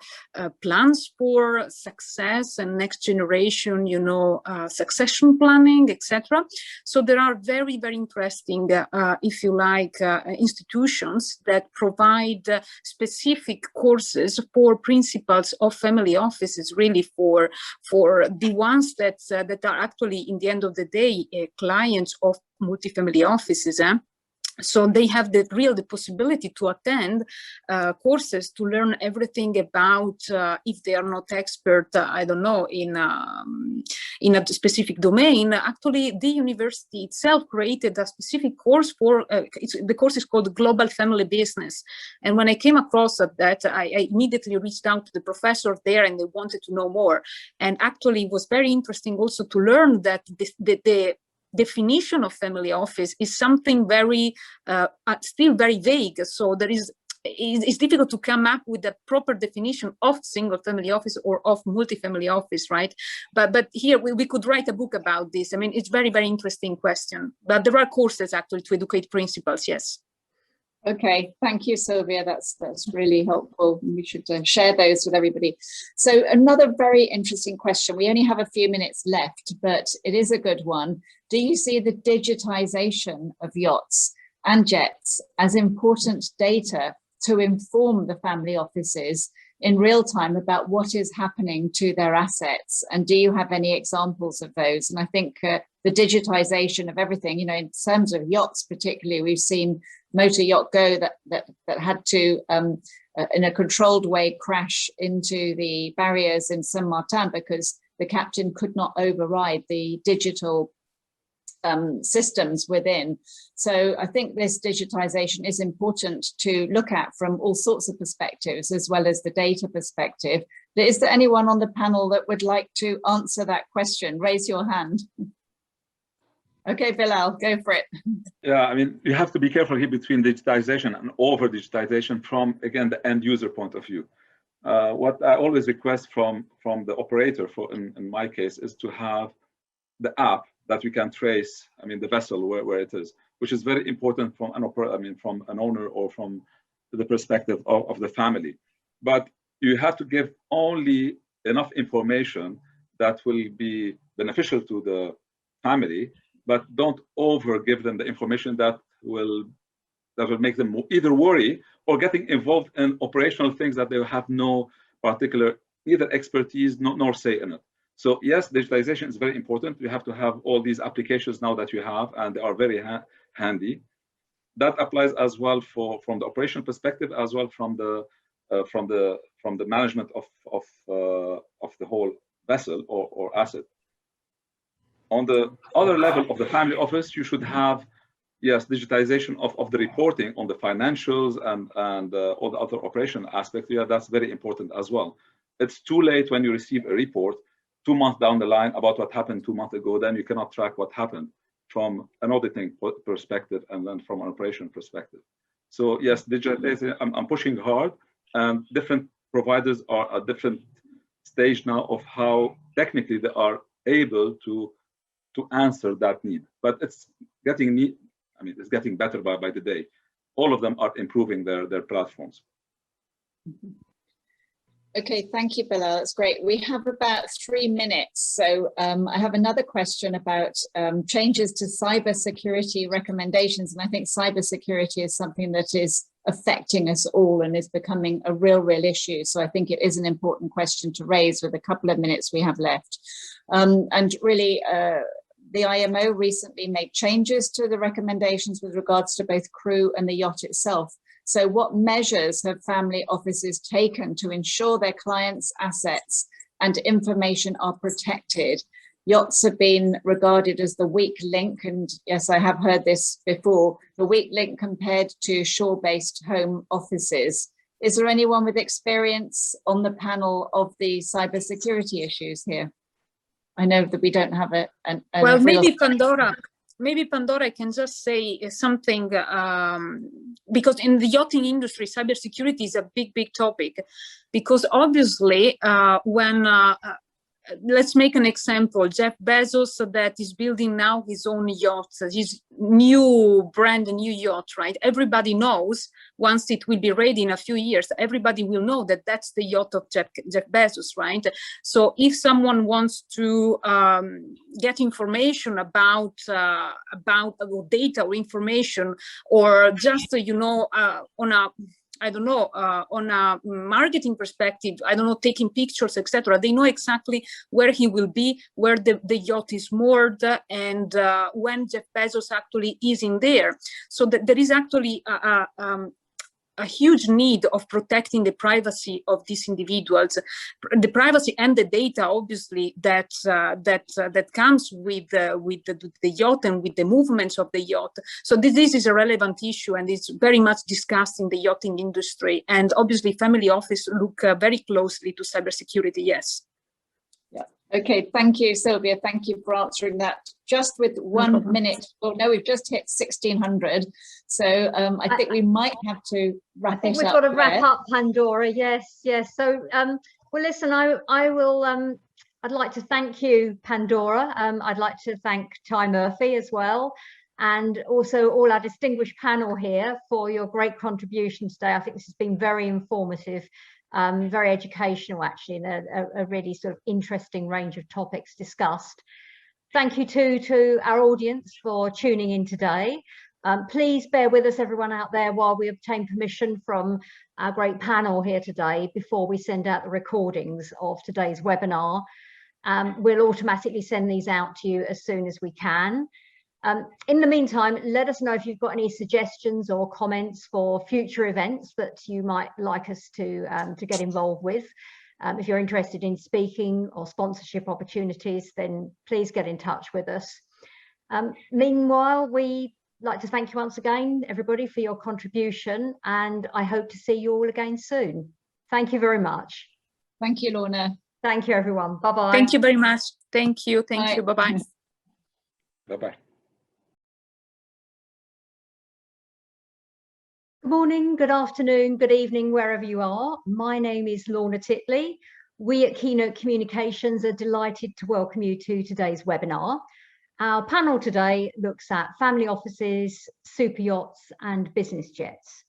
plans for success and next generation, you know, succession planning, etc. So there are very, very interesting, if you like, institutions that provide specific courses for principals of family offices, really for the ones that are actually, in the end of the day, clients of multifamily offices. So they have the possibility to attend courses to learn everything about, if they are not expert, I don't know, in a specific domain. Actually, the university itself created a specific course for, the course is called Global Family Business. And when I came across that, I immediately reached out to the professor there and they wanted to know more. And actually it was very interesting also to learn that the definition of family office is something very still very vague. So it's difficult to come up with a proper definition of single family office or of multifamily office, right? But here we could write a book about this. I mean, it's very, very interesting question. But there are courses actually to educate principals, yes.
Okay, thank you, Silvia. That's really helpful. We should share those with everybody. So another very interesting question. We only have a few minutes left, but it is a good one. Do you see the digitization of yachts and jets as important data to inform the family offices in real time about what is happening to their assets? And do you have any examples of those? And I think the digitization of everything, you know, in terms of yachts particularly, we've seen Motor Yacht Go that had to, in a controlled way, crash into the barriers in Saint Martin because the captain could not override the digital systems within. So I think this digitization is important to look at from all sorts of perspectives, as well as the data perspective. Is there anyone on the panel that would like to answer that question? Raise your hand. Okay, Bilal, go for it.
Yeah, I mean, you have to be careful here between digitization and over digitization from, again, the end user point of view. What I always request from the operator, in my case, is to have the app that we can trace, I mean, the vessel where it is, which is very important from from an owner or from the perspective of the family. But you have to give only enough information that will be beneficial to the family, but don't over give them the information that will make them either worry or getting involved in operational things that they have no particular either expertise nor say in it. So yes, digitalization is very important. You have to have all these applications now that you have, and they are very handy. That applies as well from the operational perspective, as well from the management of the whole vessel or asset. On the other level of the family office, you should have, yes, digitization of the reporting on the financials and all the other operation aspects. Yeah, that's very important as well. It's too late when you receive a report 2 months down the line about what happened 2 months ago, then you cannot track what happened from an auditing perspective and then from an operation perspective. So yes, digitalization, I'm pushing hard, and different providers are at different stage now of how technically they are able to answer that need. But it's getting it's getting better by the day. All of them are improving their platforms.
Okay, thank you, Bilal. That's great. We have about 3 minutes. So I have another question about changes to cybersecurity recommendations. And I think cybersecurity is something that is affecting us all and is becoming a real issue. So I think it is an important question to raise with a couple of minutes we have left. And really, the IMO recently made changes to the recommendations with regards to both crew and the yacht itself. So what measures have family offices taken to ensure their clients' assets and information are protected? Yachts have been regarded as the weak link, and yes, I have heard this before, the weak link compared to shore-based home offices. Is there anyone with experience on the panel of the cybersecurity issues here? I know that we don't have
well, maybe Pandora. Maybe Pandora can just say something, because in the yachting industry, cybersecurity is a big topic. Because obviously, when let's make an example, Jeff Bezos that is building now his own yacht, his brand new yacht, right? Everybody knows once it will be ready in a few years, everybody will know that that's the yacht of Jeff Bezos, right? So if someone wants to get information about data or information, or just, on a, I don't know, on a marketing perspective, I don't know, taking pictures, etc. They know exactly where he will be, where the yacht is moored, and when Jeff Bezos actually is in there. So that there is actually a huge need of protecting the privacy of these individuals, the privacy and the data, obviously, that comes with the yacht and with the movements of the yacht. So this is a relevant issue, and it's very much discussed in the yachting industry. And obviously, family office look very closely to cybersecurity. Yes.
Yeah. Okay. Thank you, Silvia. Thank you for answering that. Just with 1 minute. Well, no, we've just hit 1600. So I think we might have to wrap it up. I think
we've got to wrap up, Pandora. Yes. So, well, listen, I will. I'd like to thank you, Pandora. I'd like to thank Ty Murphy as well. and also all our distinguished panel here for your great contribution today. I think this has been very informative, very educational actually, and a really sort of interesting range of topics discussed. Thank you too to our audience for tuning in today. Please bear with us, everyone out there, while we obtain permission from our great panel here today before we send out the recordings of today's webinar. We'll automatically send these out to you as soon as we can. In the meantime, let us know if you've got any suggestions or comments for future events that you might like us to get involved with. If you're interested in speaking or sponsorship opportunities, then please get in touch with us. Meanwhile, we'd like to thank you once again, everybody, for your contribution, and I hope to see you all again soon. Thank you very much.
Thank you, Lorna.
Thank you, everyone. Bye-bye.
Thank you very much. Thank you. Thank you. Bye-bye.
Bye-bye.
Good morning, good afternoon, good evening, wherever you are. My name is Lorna Titley. We at Keynote Communications are delighted to welcome you to today's webinar. Our panel today looks at family offices, super yachts and business jets.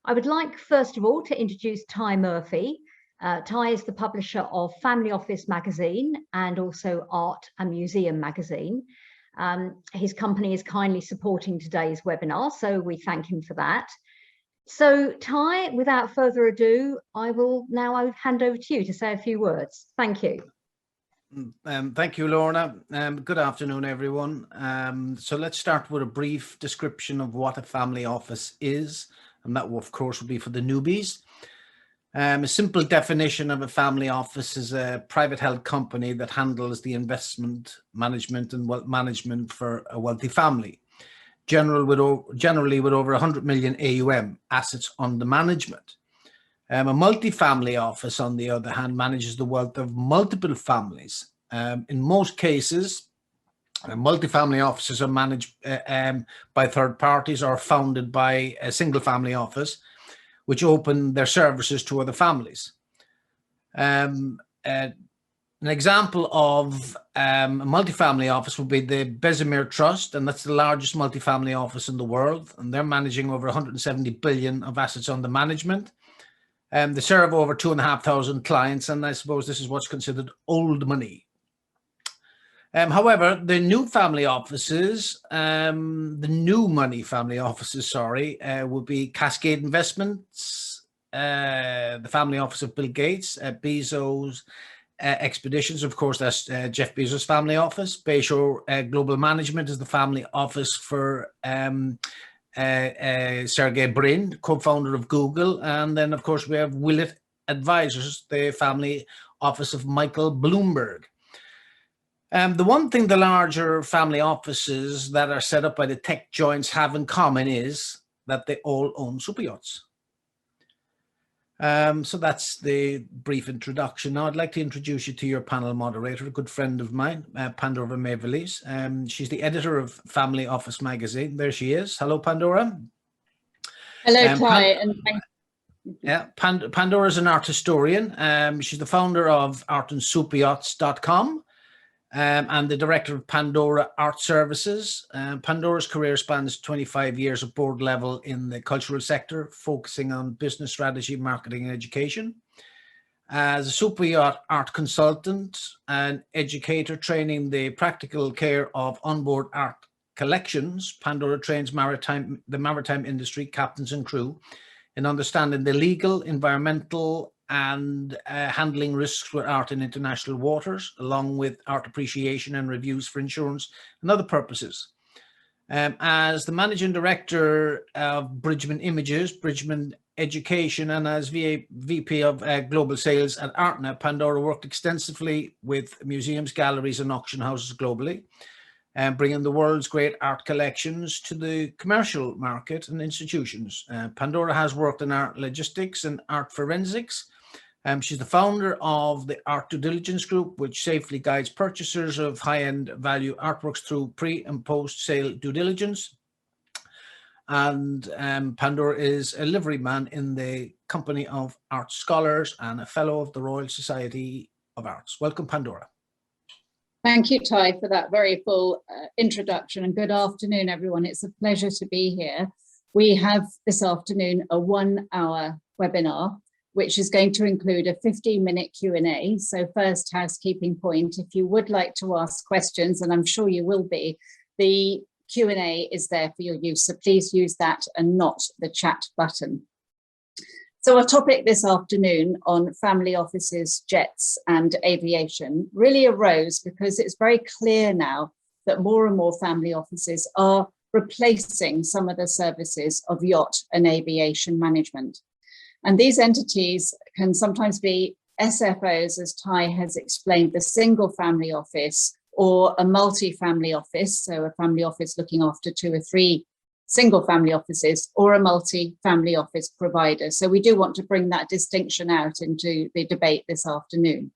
I would like first of all to introduce Ty Murphy. Ty is the publisher of Family Office magazine and also Art and Museum magazine. His company is kindly supporting today's webinar, so we thank him for that. So Ty, without further ado, I will now hand over to you to say a few words. Thank you.
Thank you, Lorna. Good afternoon, everyone. So let's start with a brief description of what a family office is, and that will, of course, will be for the newbies. A simple definition of a family office is a private held company that handles the investment management and wealth management for a wealthy family. Generally with over 100 million AUM, assets under management. A multifamily office, on the other hand, manages the wealth of multiple families. In most cases, multifamily offices are managed by third parties or founded by a single family office, which open their services to other families. An example of a multifamily office would be the Bessemer Trust, and that's the largest multifamily office in the world, and they're managing over 170 billion of assets under management. They serve over 2,500 clients, and I suppose this is what's considered old money. However, the new family offices, the new money family offices, sorry, would be Cascade Investments, the family office of Bill Gates, Bezos, Expeditions, of course, that's Jeff Bezos' family office. Bayshore Global Management is the family office for Sergey Brin, co-founder of Google. And then, of course, we have Willett Advisors, the family office of Michael Bloomberg. The one thing the larger family offices that are set up by the tech giants have in common is that they all own super yachts. So that's the brief introduction. Now I'd like to introduce you to your panel moderator, a good friend of mine, Pandora Mavelis. She's the editor of Family Office magazine. There she is. Hello, Pandora.
Hello, Ty, and thank you.
Yeah, Pandora is an art historian. She's the founder of superyachts.com. And the director of Pandora Art Services. Pandora's career spans 25 years at board level in the cultural sector, focusing on business strategy, marketing, and education. As a super yacht art consultant and educator training the practical care of onboard art collections, Pandora trains the maritime industry, captains and crew, in understanding the legal, environmental, and handling risks with art in international waters, along with art appreciation and reviews for insurance and other purposes. As the managing director of Bridgman Images, Bridgman Education, and as VP of Global Sales at Artna, Pandora worked extensively with museums, galleries, and auction houses globally, bringing the world's great art collections to the commercial market and institutions. Pandora has worked in art logistics and art forensics. She's the founder of the Art Due Diligence Group, which safely guides purchasers of high-end value artworks through pre- and post-sale due diligence. And Pandora is a liveryman in the company of art scholars and a fellow of the Royal Society of Arts. Welcome, Pandora.
Thank you, Ty, for that very full introduction, and good afternoon, everyone. It's a pleasure to be here. We have this afternoon a 1-hour webinar, which is going to include a 15-minute Q&A. So first housekeeping point, if you would like to ask questions, and I'm sure you will be, the Q&A is there for your use. So please use that and not the chat button. So our topic this afternoon on family offices, jets and aviation really arose because it's very clear now that more and more family offices are replacing some of the services of yacht and aviation management. And these entities can sometimes be SFOs, as Ty has explained, the single family office, or a multi-family office, so a family office looking after 2 or 3 single family offices, or a multi-family office provider. So we do want to bring that distinction out into the debate this afternoon.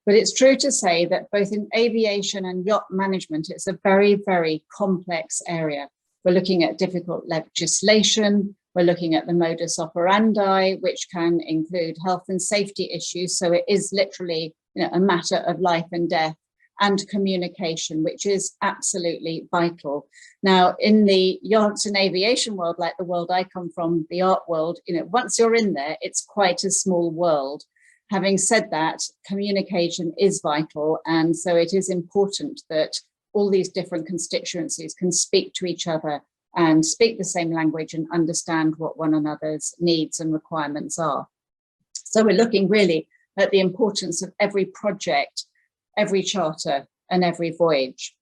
But it's true to say that both in aviation and yacht management, it's a very, very complex area. We're looking at difficult legislation, we're looking at the modus operandi, which can include health and safety issues. So it is literally, a matter of life and death, and communication, which is absolutely vital. Now, in the yachts and aviation world, like the world I come from, the art world, once you're in there, it's quite a small world. Having said that, communication is vital. And so it is important that all these different constituencies can speak to each other and speak the same language and understand what one another's needs and requirements are. So we're looking really at the importance of every project, every charter and every voyage.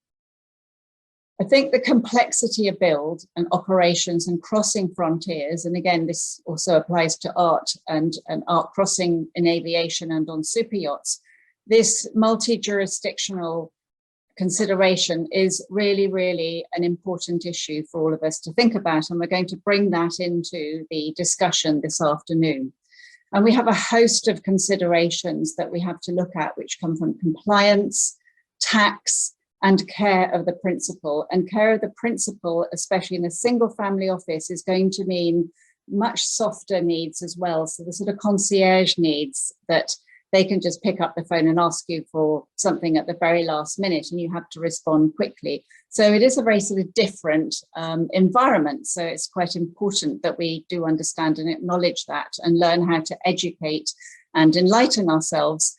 I think the complexity of build and operations and crossing frontiers, and again, this also applies to art and art crossing in aviation and on super yachts, this multi-jurisdictional consideration is really, really an important issue for all of us to think about. And we're going to bring that into the discussion this afternoon. And we have a host of considerations that we have to look at, which come from compliance, tax, and care of the principal. And care of the principal, especially in a single family office, is going to mean much softer needs as well. So the sort of concierge needs that they can just pick up the phone and ask you for something at the very last minute, and you have to respond quickly. So it is a very sort of different environment. So it's quite important that we do understand and acknowledge that and learn how to educate and enlighten ourselves